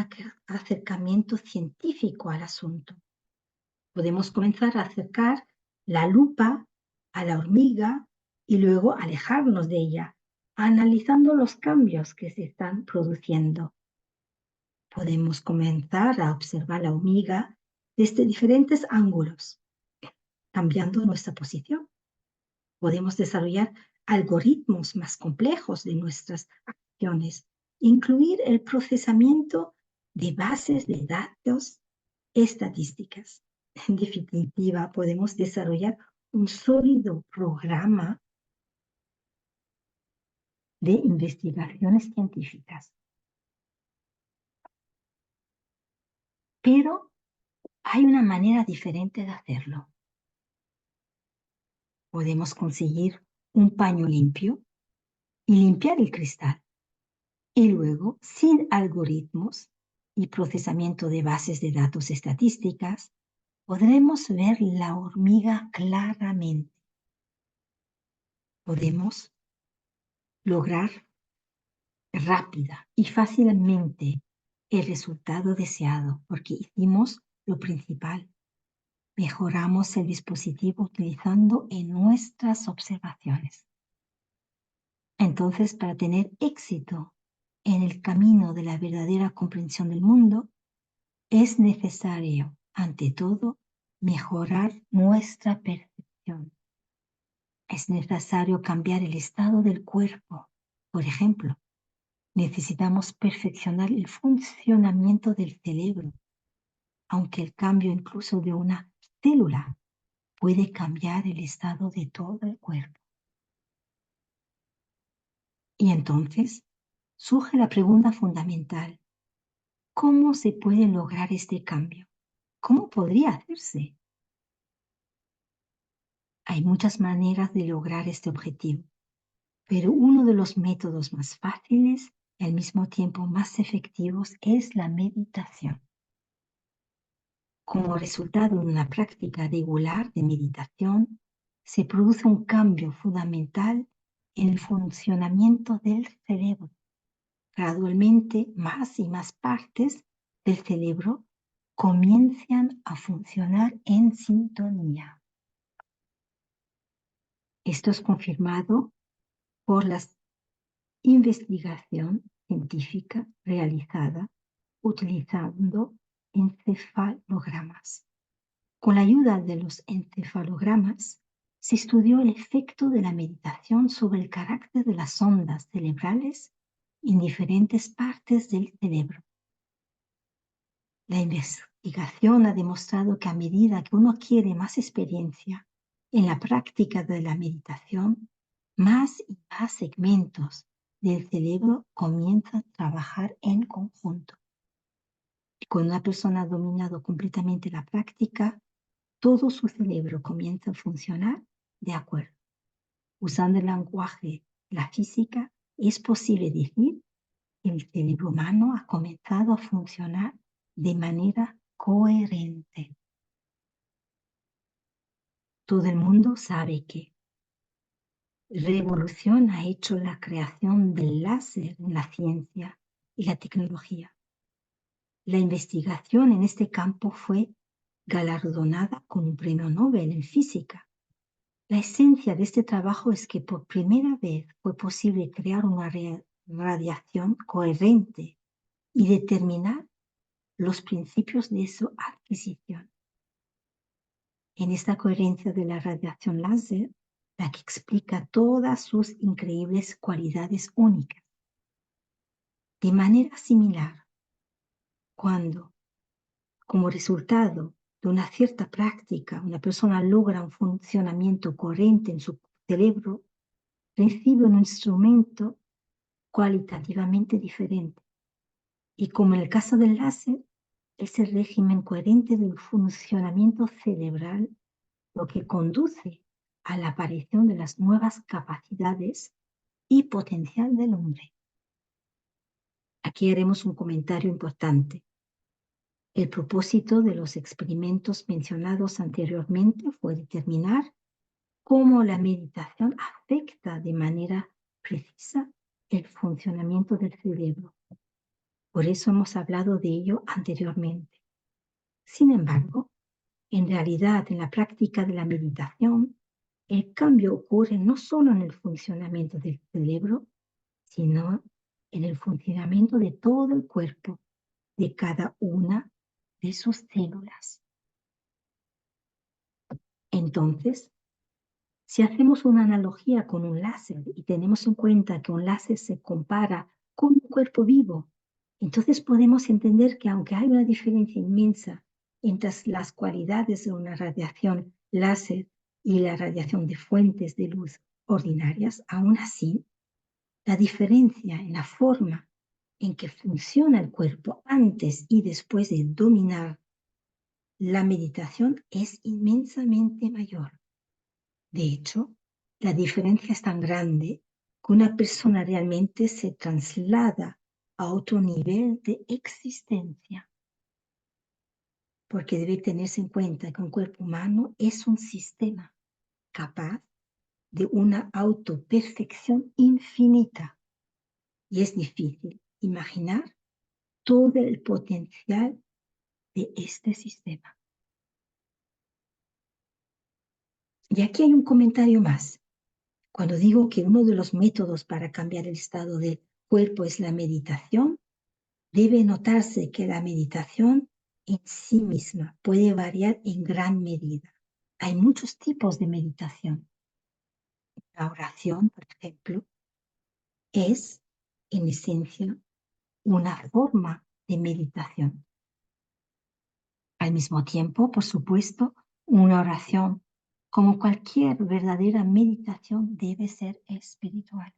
acercamiento científico al asunto. Podemos comenzar a acercar la lupa a la hormiga y luego alejarnos de ella, analizando los cambios que se están produciendo. Podemos comenzar a observar la hormiga desde diferentes ángulos, cambiando nuestra posición. Podemos desarrollar algoritmos más complejos de nuestras acciones, incluir el procesamiento de bases de datos estadísticas. En definitiva, podemos desarrollar un sólido programa de investigaciones científicas. Pero hay una manera diferente de hacerlo. Podemos conseguir un paño limpio y limpiar el cristal. Y luego, sin algoritmos y procesamiento de bases de datos estadísticas, podremos ver la hormiga claramente. Podemos lograr rápida y fácilmente el resultado deseado porque hicimos lo principal. Mejoramos el dispositivo utilizando en nuestras observaciones. Entonces, para tener éxito en el camino de la verdadera comprensión del mundo, es necesario, ante todo, mejorar nuestra percepción. Es necesario cambiar el estado del cuerpo. Por ejemplo, necesitamos perfeccionar el funcionamiento del cerebro, aunque el cambio incluso de una célula puede cambiar el estado de todo el cuerpo. Y entonces surge la pregunta fundamental: ¿cómo se puede lograr este cambio? ¿Cómo podría hacerse? Hay muchas maneras de lograr este objetivo, pero uno de los métodos más fáciles y al mismo tiempo más efectivos es la meditación. Como resultado de una práctica regular de meditación, se produce un cambio fundamental en el funcionamiento del cerebro. Gradualmente, más y más partes del cerebro comienzan a funcionar en sintonía. Esto es confirmado por la investigación científica realizada utilizando encefalogramas. Con la ayuda de los encefalogramas, se estudió el efecto de la meditación sobre el carácter de las ondas cerebrales en diferentes partes del cerebro. La investigación ha demostrado que a medida que uno adquiere más experiencia en la práctica de la meditación, más y más segmentos del cerebro comienzan a trabajar en conjunto. Y cuando una persona ha dominado completamente la práctica, todo su cerebro comienza a funcionar de acuerdo. Usando el lenguaje, la física, es posible decir que el cerebro humano ha comenzado a funcionar de manera coherente. Todo el mundo sabe que revolución ha hecho la creación del láser en la ciencia y la tecnología. La investigación en este campo fue galardonada con un premio Nobel en física La esencia de este trabajo es que por primera vez fue posible crear una radiación coherente y determinar los principios de su adquisición. En esta coherencia de la radiación láser, la que explica todas sus increíbles cualidades únicas. De manera similar, cuando, como resultado de una cierta práctica, una persona logra un funcionamiento coherente en su cerebro, recibe un instrumento cualitativamente diferente. Y como en el caso del láser, es el régimen coherente del funcionamiento cerebral lo que conduce a la aparición de las nuevas capacidades y potencial del hombre. Aquí haremos un comentario importante. El propósito de los experimentos mencionados anteriormente fue determinar cómo la meditación afecta de manera precisa el funcionamiento del cerebro. Por eso hemos hablado de ello anteriormente. Sin embargo, en realidad, en la práctica de la meditación, el cambio ocurre no solo en el funcionamiento del cerebro, sino en el funcionamiento de todo el cuerpo, de cada una de sus células. Entonces, si hacemos una analogía con un láser y tenemos en cuenta que un láser se compara con un cuerpo vivo, entonces podemos entender que aunque hay una diferencia inmensa entre las cualidades de una radiación láser y la radiación de fuentes de luz ordinarias, aún así, la diferencia en la forma en que funciona el cuerpo antes y después de dominar la meditación es inmensamente mayor. De hecho, la diferencia es tan grande que una persona realmente se traslada a otro nivel de existencia. Porque debe tenerse en cuenta que un cuerpo humano es un sistema capaz de una autoperfección infinita. Y es difícil imaginar todo el potencial de este sistema. Y aquí hay un comentario más. Cuando digo que uno de los métodos para cambiar el estado del cuerpo es la meditación, debe notarse que la meditación en sí misma puede variar en gran medida. Hay muchos tipos de meditación. La oración, por ejemplo, es en esencia una forma de meditación. Al mismo tiempo, por supuesto, una oración, como cualquier verdadera meditación, debe ser espiritual.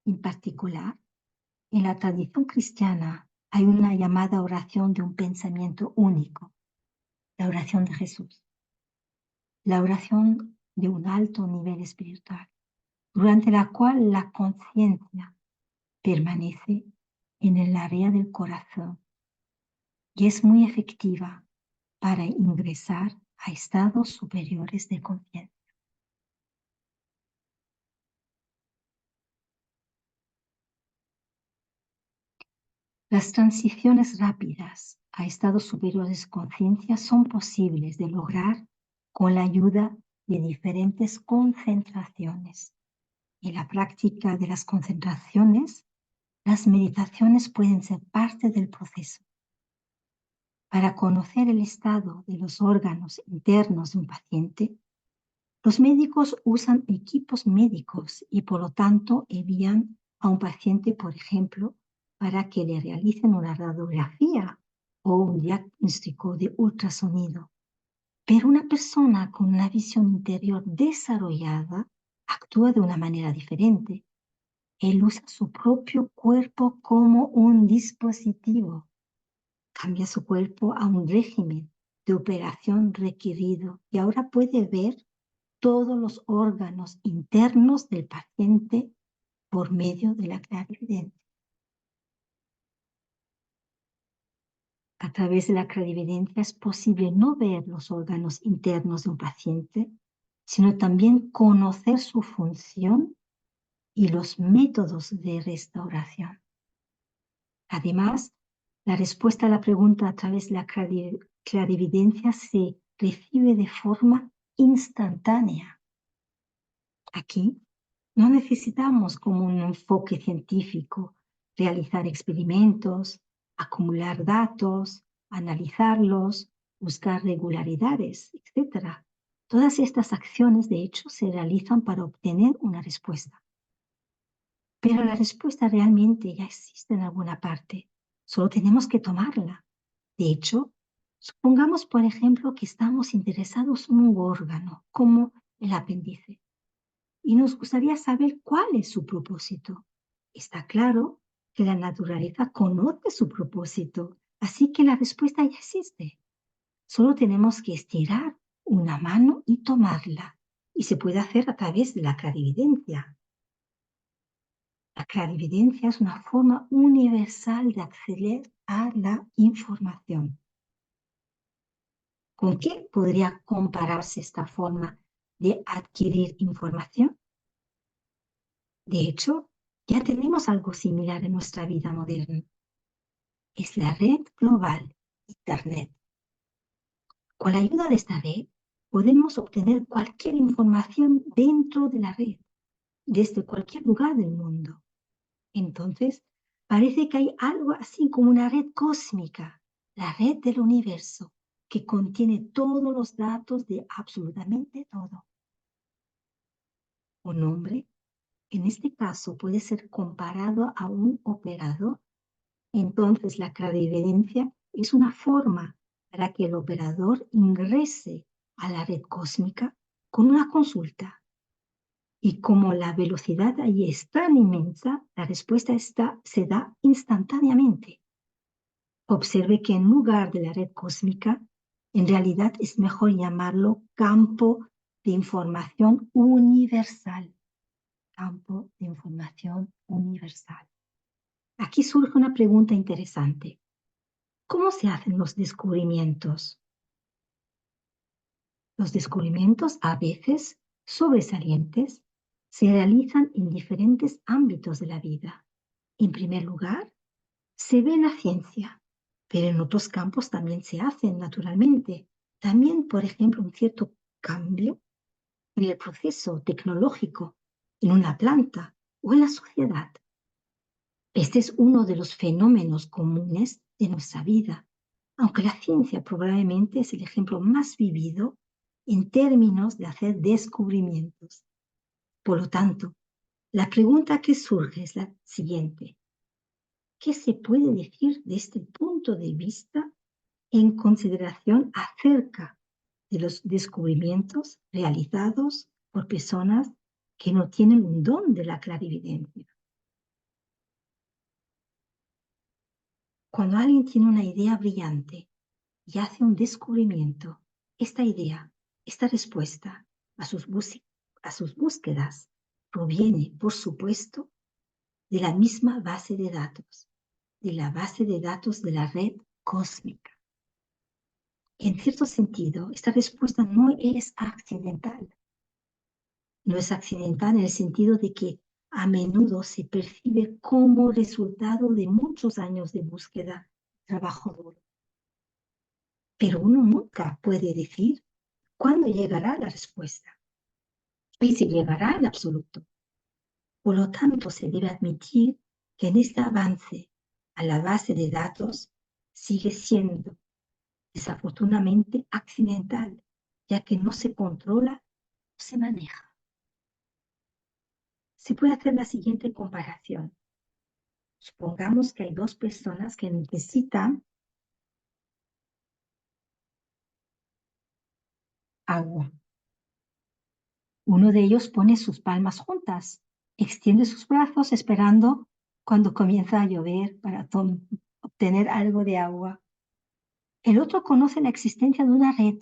En particular, en la tradición cristiana hay una llamada oración de un pensamiento único, la oración de Jesús, la oración de un alto nivel espiritual, durante la cual la conciencia permanece en el área del corazón y es muy efectiva para ingresar a estados superiores de conciencia. Las transiciones rápidas a estados superiores de conciencia son posibles de lograr con la ayuda de diferentes concentraciones. En la práctica de las concentraciones, las meditaciones pueden ser parte del proceso. Para conocer el estado de los órganos internos de un paciente, los médicos usan equipos médicos y por lo tanto envían a un paciente, por ejemplo, para que le realicen una radiografía o un diagnóstico de ultrasonido. Pero una persona con una visión interior desarrollada actúa de una manera diferente. Él usa su propio cuerpo como un dispositivo. Cambia su cuerpo a un régimen de operación requerido y ahora puede ver todos los órganos internos del paciente por medio de la clarividencia. A través de la clarividencia es posible no ver los órganos internos de un paciente, sino también conocer su función y los métodos de restauración. Además, la respuesta a la pregunta a través de la clarividencia se recibe de forma instantánea. Aquí no necesitamos como un enfoque científico, realizar experimentos, acumular datos, analizarlos, buscar regularidades, etc. Todas estas acciones, de hecho, se realizan para obtener una respuesta. Pero la respuesta realmente ya existe en alguna parte. Solo tenemos que tomarla. De hecho, supongamos, por ejemplo, que estamos interesados en un órgano, como el apéndice, y nos gustaría saber cuál es su propósito. Está claro que la naturaleza conoce su propósito, así que la respuesta ya existe. Solo tenemos que estirar una mano y tomarla, y se puede hacer a través de la clarividencia. La clarividencia es una forma universal de acceder a la información. ¿Con qué podría compararse esta forma de adquirir información? De hecho, ya tenemos algo similar en nuestra vida moderna. Es la red global, Internet. Con la ayuda de esta red, podemos obtener cualquier información dentro de la red, desde cualquier lugar del mundo. Entonces, parece que hay algo así como una red cósmica, la red del universo, que contiene todos los datos de absolutamente todo. Un hombre, en este caso, puede ser comparado a un operador. Entonces, la clarividencia es una forma para que el operador ingrese a la red cósmica con una consulta. Y como la velocidad ahí es tan inmensa, la respuesta se da instantáneamente. Observe que en lugar de la red cósmica, en realidad es mejor llamarlo campo de información universal. Campo de información universal. Aquí surge una pregunta interesante. ¿Cómo se hacen los descubrimientos? Los descubrimientos, a veces sobresalientes, se realizan en diferentes ámbitos de la vida. En primer lugar, se ve en la ciencia, pero en otros campos también se hacen naturalmente. También, por ejemplo, un cierto cambio en el proceso tecnológico, en una planta o en la sociedad. Este es uno de los fenómenos comunes de nuestra vida, aunque la ciencia probablemente es el ejemplo más vivido en términos de hacer descubrimientos. Por lo tanto, la pregunta que surge es la siguiente. ¿Qué se puede decir de este punto de vista en consideración acerca de los descubrimientos realizados por personas que no tienen un don de la clarividencia? Cuando alguien tiene una idea brillante y hace un descubrimiento, esta idea, esta respuesta a sus búsquedas proviene, por supuesto, de la misma base de datos, de la base de datos de la red cósmica. En cierto sentido, esta respuesta no es accidental. No es accidental en el sentido de que a menudo se percibe como resultado de muchos años de búsqueda, trabajo duro. Pero uno nunca puede decir cuándo llegará la respuesta y si llegará en absoluto. Por lo tanto, se debe admitir que en este avance a la base de datos sigue siendo desafortunadamente accidental, ya que no se controla, no se maneja. Se puede hacer la siguiente comparación. Supongamos que hay dos personas que necesitan agua. Uno de ellos pone sus palmas juntas, extiende sus brazos esperando cuando comienza a llover para obtener algo de agua. El otro conoce la existencia de una red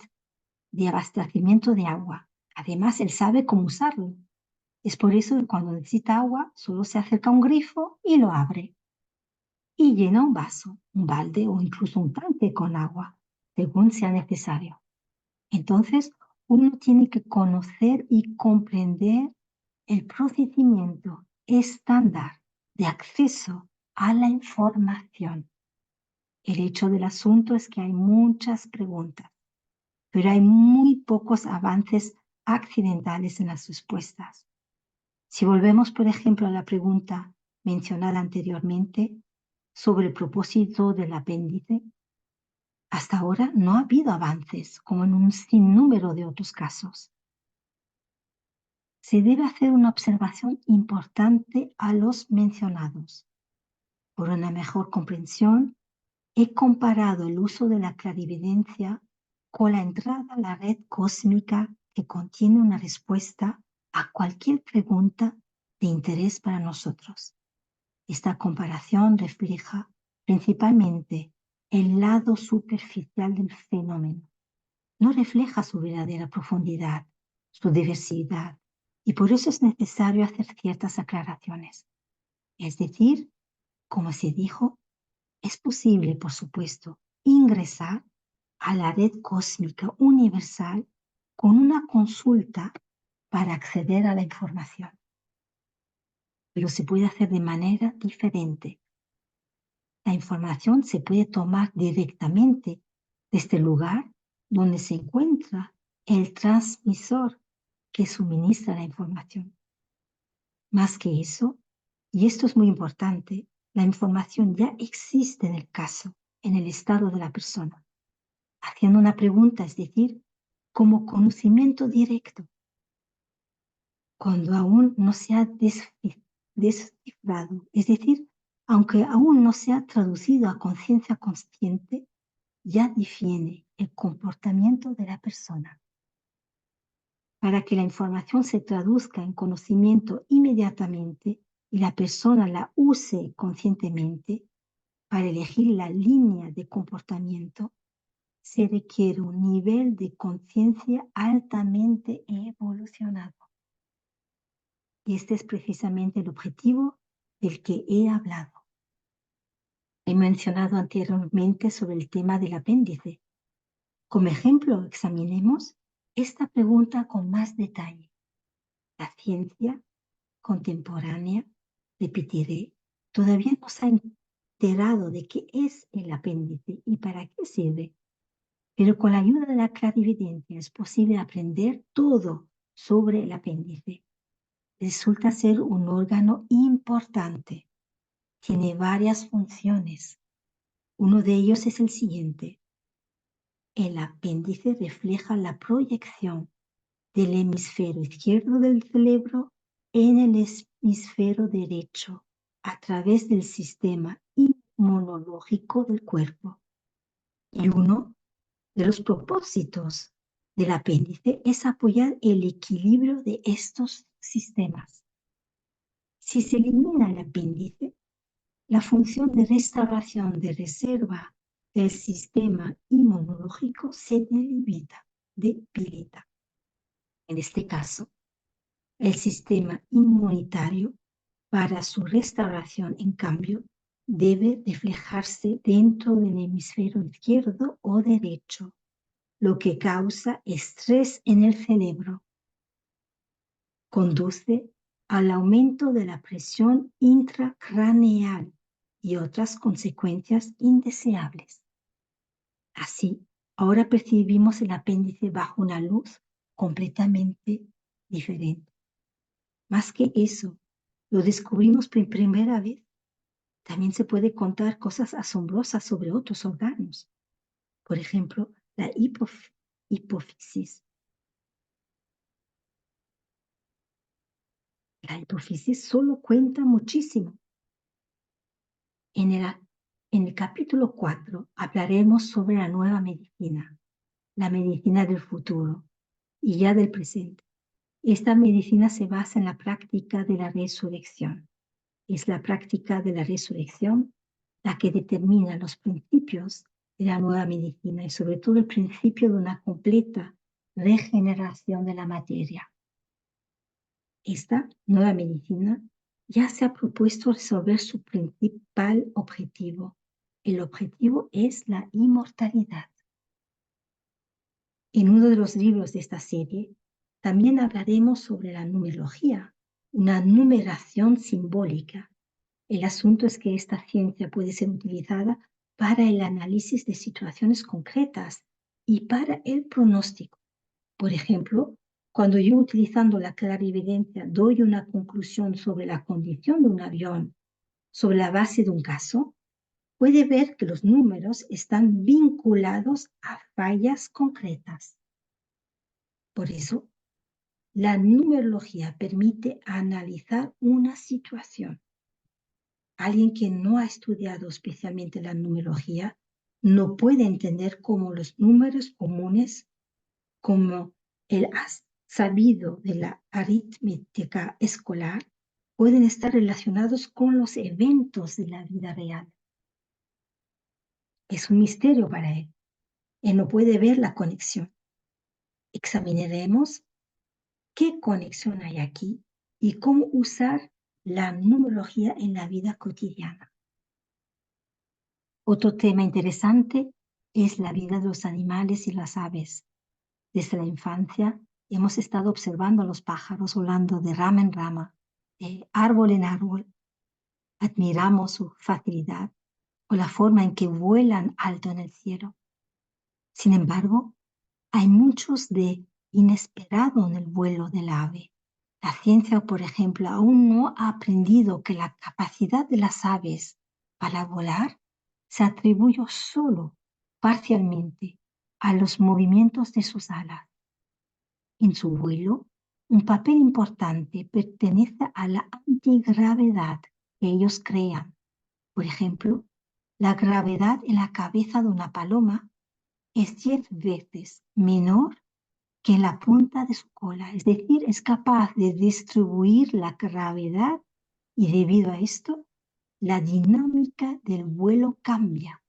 de abastecimiento de agua. Además, él sabe cómo usarlo. Es por eso que cuando necesita agua, solo se acerca a un grifo y lo abre. Y llena un vaso, un balde o incluso un tanque con agua, según sea necesario. Entonces, uno tiene que conocer y comprender el procedimiento estándar de acceso a la información. El hecho del asunto es que hay muchas preguntas. pero hay muy pocos avances accidentales en las respuestas. Si volvemos, por ejemplo, a la pregunta mencionada anteriormente sobre el propósito del apéndice, hasta ahora no ha habido avances, como en un sinnúmero de otros casos. Se debe hacer una observación importante a los mencionados. Por una mejor comprensión, he comparado el uso de la clarividencia con la entrada a la red cósmica que contiene una respuesta a cualquier pregunta de interés para nosotros. Esta comparación refleja principalmente el lado superficial del fenómeno. No refleja su verdadera profundidad, su diversidad, y por eso es necesario hacer ciertas aclaraciones. Es decir, como se dijo, es posible, por supuesto, ingresar a la red cósmica universal con una consulta para acceder a la información. Pero se puede hacer de manera diferente. La información se puede tomar directamente desde el lugar donde se encuentra el transmisor que suministra la información. Más que eso, y esto es muy importante, la información ya existe en el caso, en el estado de la persona, haciendo una pregunta, es decir, como conocimiento directo, cuando aún no se ha descifrado, es decir, aunque aún no se ha traducido a conciencia consciente, ya define el comportamiento de la persona. Para que la información se traduzca en conocimiento inmediatamente y la persona la use conscientemente para elegir la línea de comportamiento, se requiere un nivel de conciencia altamente evolucionado. Y este es precisamente el objetivo del que he hablado. He mencionado anteriormente sobre el tema del apéndice. Como ejemplo, examinemos esta pregunta con más detalle. La ciencia contemporánea, repetiré, todavía no se ha enterado de qué es el apéndice y para qué sirve. Pero con la ayuda de la clarividencia es posible aprender todo sobre el apéndice. Resulta ser un órgano importante. Tiene varias funciones. Uno de ellos es el siguiente. El apéndice refleja la proyección del hemisferio izquierdo del cerebro en el hemisferio derecho a través del sistema inmunológico del cuerpo. Y uno de los propósitos del apéndice es apoyar el equilibrio de estos sistemas. Si se elimina el apéndice, la función de restauración de reserva del sistema inmunológico se debilita. En este caso, el sistema inmunitario, para su restauración, en cambio, debe reflejarse dentro del hemisferio izquierdo o derecho, lo que causa estrés en el cerebro. Conduce al aumento de la presión intracraneal y otras consecuencias indeseables. Así, ahora percibimos el apéndice bajo una luz completamente diferente. Más que eso, lo descubrimos por primera vez. También se puede contar cosas asombrosas sobre otros órganos. Por ejemplo, la hipófisis. La hipófisis solo cuenta muchísimo. En el capítulo 4 hablaremos sobre la nueva medicina, la medicina del futuro y ya del presente. Esta medicina se basa en la práctica de la resurrección. Es la práctica de la resurrección la que determina los principios de la nueva medicina y sobre todo el principio de una completa regeneración de la materia. Esta nueva medicina ya se ha propuesto resolver su principal objetivo. El objetivo es la inmortalidad. En uno de los libros de esta serie también hablaremos sobre la numerología, una numeración simbólica. El asunto es que esta ciencia puede ser utilizada para el análisis de situaciones concretas y para el pronóstico. Por ejemplo, cuando yo utilizando la clarividencia doy una conclusión sobre la condición de un avión sobre la base de un caso, puede ver que los números están vinculados a fallas concretas. Por eso, la numerología permite analizar una situación. Alguien que no ha estudiado especialmente la numerología no puede entender cómo los números comunes, como el sabido de la aritmética escolar, pueden estar relacionados con los eventos de la vida real. Es un misterio para él. Él no puede ver la conexión. Examinaremos qué conexión hay aquí y cómo usar la numerología en la vida cotidiana. Otro tema interesante es la vida de los animales y las aves. Desde la infancia hemos estado observando a los pájaros volando de rama en rama, de árbol en árbol. Admiramos su facilidad o la forma en que vuelan alto en el cielo. Sin embargo, hay muchos de inesperado en el vuelo del ave. La ciencia, por ejemplo, aún no ha aprendido que la capacidad de las aves para volar se atribuye solo parcialmente a los movimientos de sus alas. En su vuelo, un papel importante pertenece a la antigravedad que ellos crean. Por ejemplo, la gravedad en la cabeza de una paloma es 10 veces menor que en la punta de su cola, es decir, es capaz de distribuir la gravedad y debido a esto, la dinámica del vuelo cambia.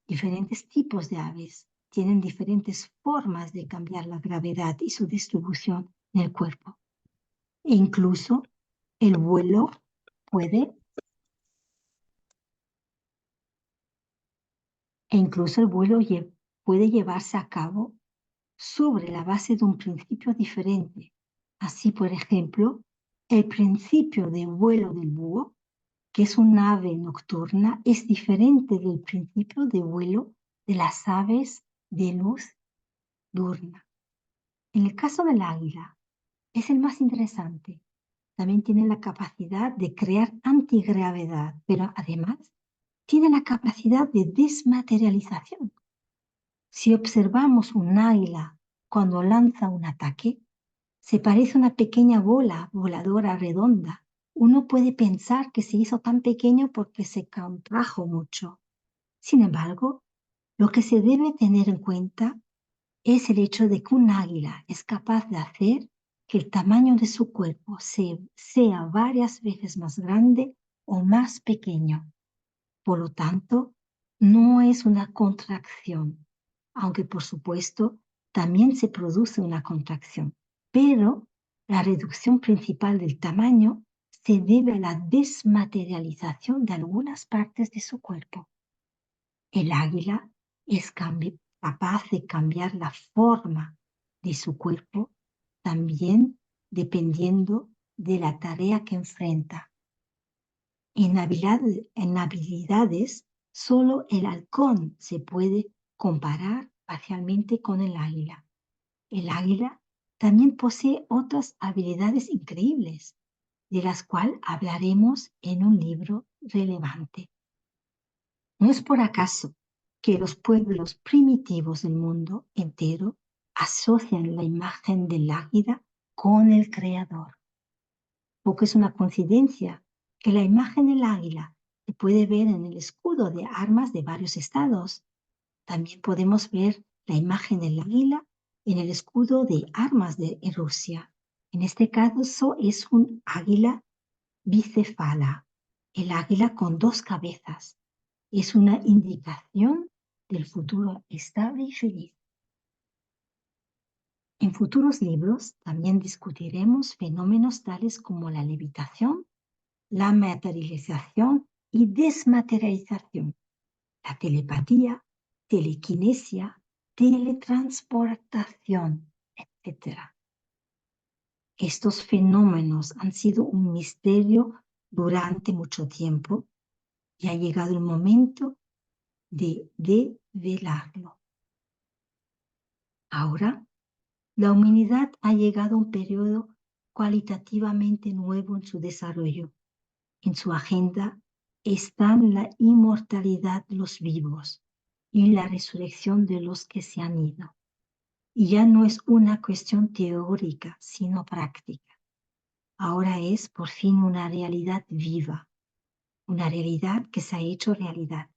Diferentes tipos de aves tienen diferentes formas de cambiar la gravedad y su distribución en el cuerpo. E incluso el vuelo puede, puede llevarse a cabo sobre la base de un principio diferente. Así, por ejemplo, el principio de vuelo del búho, que es un ave nocturna, es diferente del principio de vuelo de las aves de luz diurna. En el caso del águila, es el más interesante. También tiene la capacidad de crear antigravedad, pero además tiene la capacidad de desmaterialización. Si observamos un águila cuando lanza un ataque, se parece a una pequeña bola voladora redonda. Uno puede pensar que se hizo tan pequeño porque se contrajo mucho. Sin embargo, lo que se debe tener en cuenta es el hecho de que un águila es capaz de hacer que el tamaño de su cuerpo sea varias veces más grande o más pequeño. Por lo tanto, no es una contracción, aunque por supuesto también se produce una contracción. Pero la reducción principal del tamaño se debe a la desmaterialización de algunas partes de su cuerpo. El águila es capaz de cambiar la forma de su cuerpo también dependiendo de la tarea que enfrenta. En habilidades, solo el halcón se puede comparar parcialmente con el águila. El águila también posee otras habilidades increíbles, de las cuales hablaremos en un libro relevante. No es por acaso que los pueblos primitivos del mundo entero asocian la imagen del águila con el creador. Porque es una coincidencia que la imagen del águila se puede ver en el escudo de armas de varios estados. También podemos ver la imagen del águila en el escudo de armas de Rusia. En este caso es un águila bicefala, el águila con 2 cabezas. Es una indicación del futuro estable y feliz. En futuros libros también discutiremos fenómenos tales como la levitación, la materialización y desmaterialización, la telepatía, telequinesia, teletransportación, etc. Estos fenómenos han sido un misterio durante mucho tiempo y ha llegado el momento de develarlo. Ahora, la humanidad ha llegado a un periodo cualitativamente nuevo en su desarrollo. En su agenda están la inmortalidad de los vivos y la resurrección de los que se han ido. Y ya no es una cuestión teórica, sino práctica. Ahora es por fin una realidad viva, una realidad que se ha hecho realidad,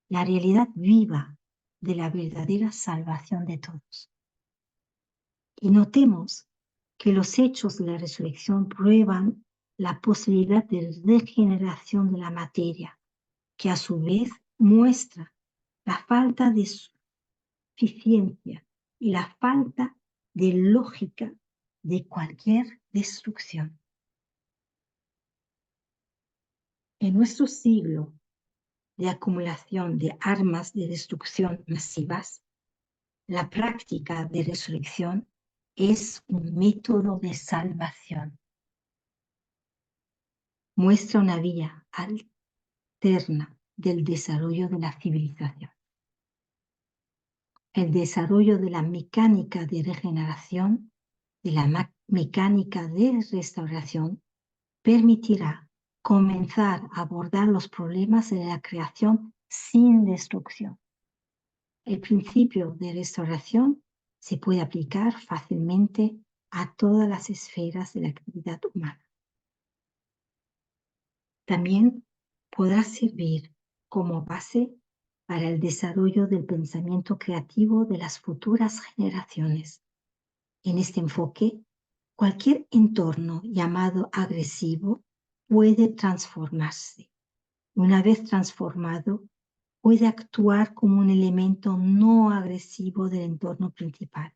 la realidad viva de la verdadera salvación de todos. Y notemos que los hechos de la resurrección prueban la posibilidad de regeneración de la materia, que a su vez muestra la falta de suficiencia y la falta de lógica de cualquier destrucción. En nuestro siglo de acumulación de armas de destrucción masivas, la práctica de resurrección es un método de salvación. Muestra una vía alterna del desarrollo de la civilización. El desarrollo de la mecánica de regeneración, de la mecánica de restauración, permitirá comenzar a abordar los problemas de la creación sin destrucción. El principio de restauración se puede aplicar fácilmente a todas las esferas de la actividad humana. También podrá servir como base para el desarrollo del pensamiento creativo de las futuras generaciones. En este enfoque, cualquier entorno llamado agresivo puede transformarse. Una vez transformado, puede actuar como un elemento no agresivo del entorno principal.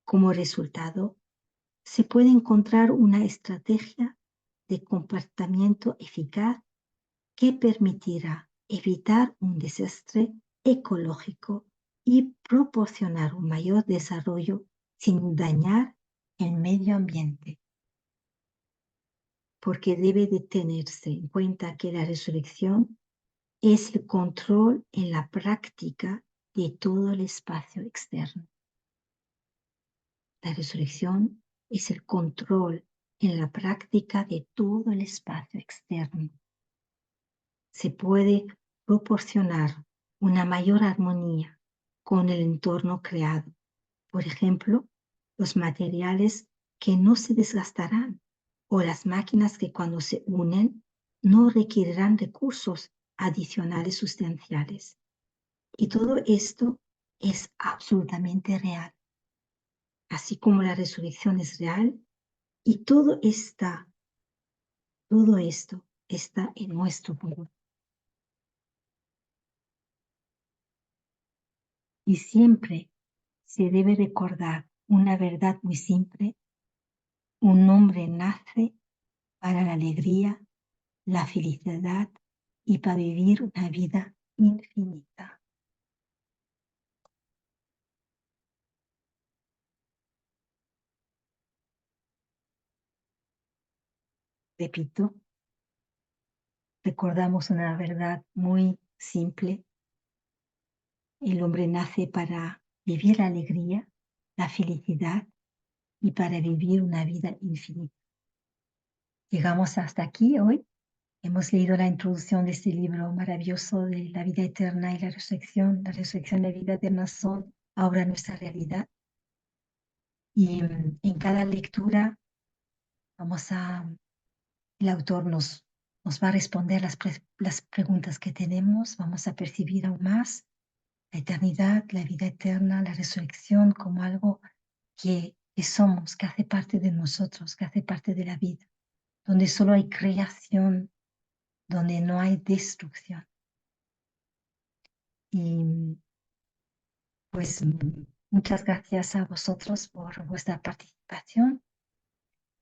Como resultado, se puede encontrar una estrategia de comportamiento eficaz que permitirá evitar un desastre ecológico y proporcionar un mayor desarrollo sin dañar el medio ambiente. Porque debe de tenerse en cuenta que la resurrección es el control en la práctica de todo el espacio externo. La resurrección es el control en la práctica de todo el espacio externo. Se puede proporcionar una mayor armonía con el entorno creado. Por ejemplo, los materiales que no se desgastarán o las máquinas que cuando se unen no requerirán recursos adicionales sustanciales. Y todo esto es absolutamente real. Así como la resurrección es real y todo esto está en nuestro poder. Y siempre se debe recordar una verdad muy simple: un hombre nace para la alegría, la felicidad y para vivir una vida infinita. Repito, recordamos una verdad muy simple: el hombre nace para vivir la alegría, la felicidad y para vivir una vida infinita. Llegamos hasta aquí hoy. Hemos leído la introducción de este libro maravilloso de la vida eterna y la resurrección. La resurrección y la vida eterna son ahora nuestra realidad. Y en cada lectura el autor nos va a responder las preguntas que tenemos. Vamos a percibir aún más la eternidad, la vida eterna, la resurrección como algo que somos, que hace parte de nosotros, que hace parte de la vida, donde solo hay creación, donde no hay destrucción. Y pues muchas gracias a vosotros por vuestra participación.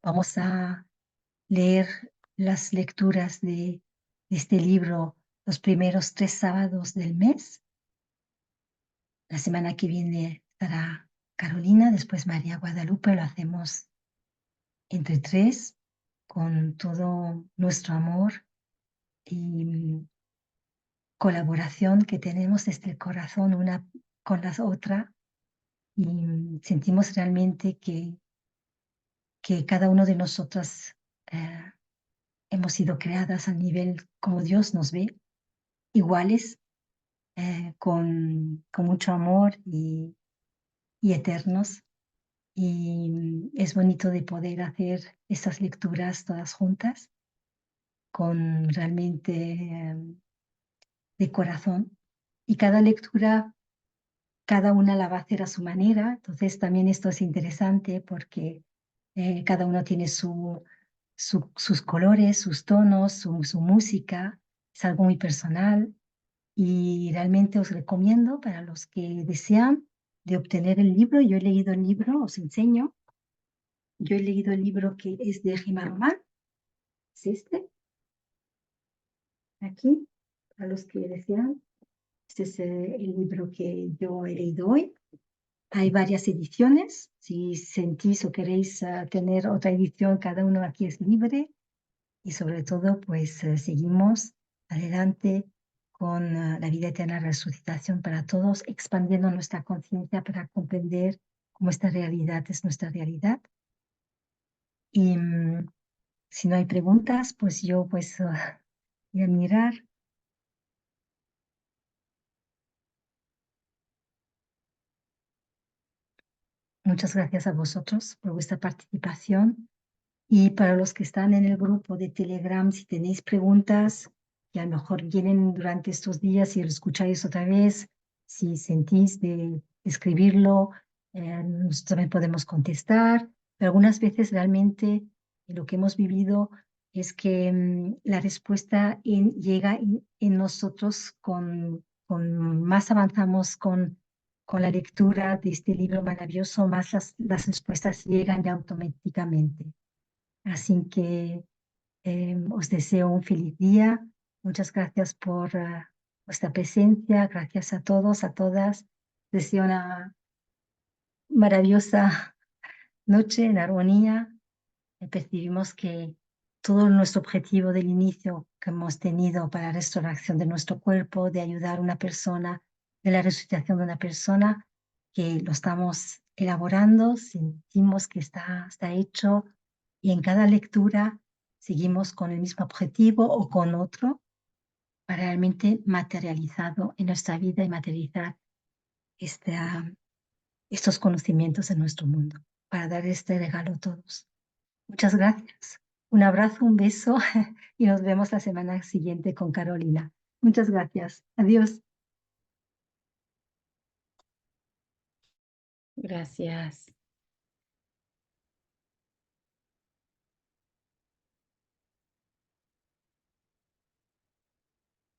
Vamos a leer las lecturas de este libro los primeros 3 sábados del mes. La semana que viene estará Carolina, después María Guadalupe. Lo hacemos entre 3 con todo nuestro amor y colaboración que tenemos desde el corazón una con la otra, y sentimos realmente que cada uno de nosotras hemos sido creadas al nivel como Dios nos ve, iguales, con mucho amor y eternos. Y es bonito de poder hacer estas lecturas todas juntas, con realmente de corazón. Y cada lectura, cada una la va a hacer a su manera. Entonces también esto es interesante porque cada uno tiene sus colores, sus tonos, su música. Es algo muy personal y realmente os recomiendo para los que desean de obtener el libro. Yo he leído el libro, os enseño. Yo he leído el libro que es de Rima Román, es este, aquí, para los que desean. Este es el libro que yo he leído hoy. Hay varias ediciones. Si sentís o queréis tener otra edición, cada uno aquí es libre. Y sobre todo, pues seguimos adelante con la vida eterna, resucitación para todos, expandiendo nuestra conciencia para comprender cómo esta realidad es nuestra realidad. Y si no hay preguntas, pues yo pues voy a mirar. Muchas gracias a vosotros por vuestra participación. Y para los que están en el grupo de Telegram, si tenéis preguntas que a lo mejor vienen durante estos días y lo escucháis otra vez, si sentís de escribirlo, nosotros también podemos contestar. Pero algunas veces realmente lo que hemos vivido es que la respuesta llega en nosotros con más avanzamos con la lectura de este libro maravilloso, más las respuestas llegan ya automáticamente. Así que os deseo un feliz día. Muchas gracias por vuestra presencia. Gracias a todos, a todas. Deseo una maravillosa noche en armonía. Percibimos que todo nuestro objetivo del inicio que hemos tenido para la restauración de nuestro cuerpo, de ayudar a una persona, de la resucitación de una persona, que lo estamos elaborando, sentimos que está hecho y en cada lectura seguimos con el mismo objetivo o con otro para realmente materializado en nuestra vida y materializar estos conocimientos en nuestro mundo, para dar este regalo a todos. Muchas gracias. Un abrazo, un beso y nos vemos la semana siguiente con Carolina. Muchas gracias. Adiós. Gracias.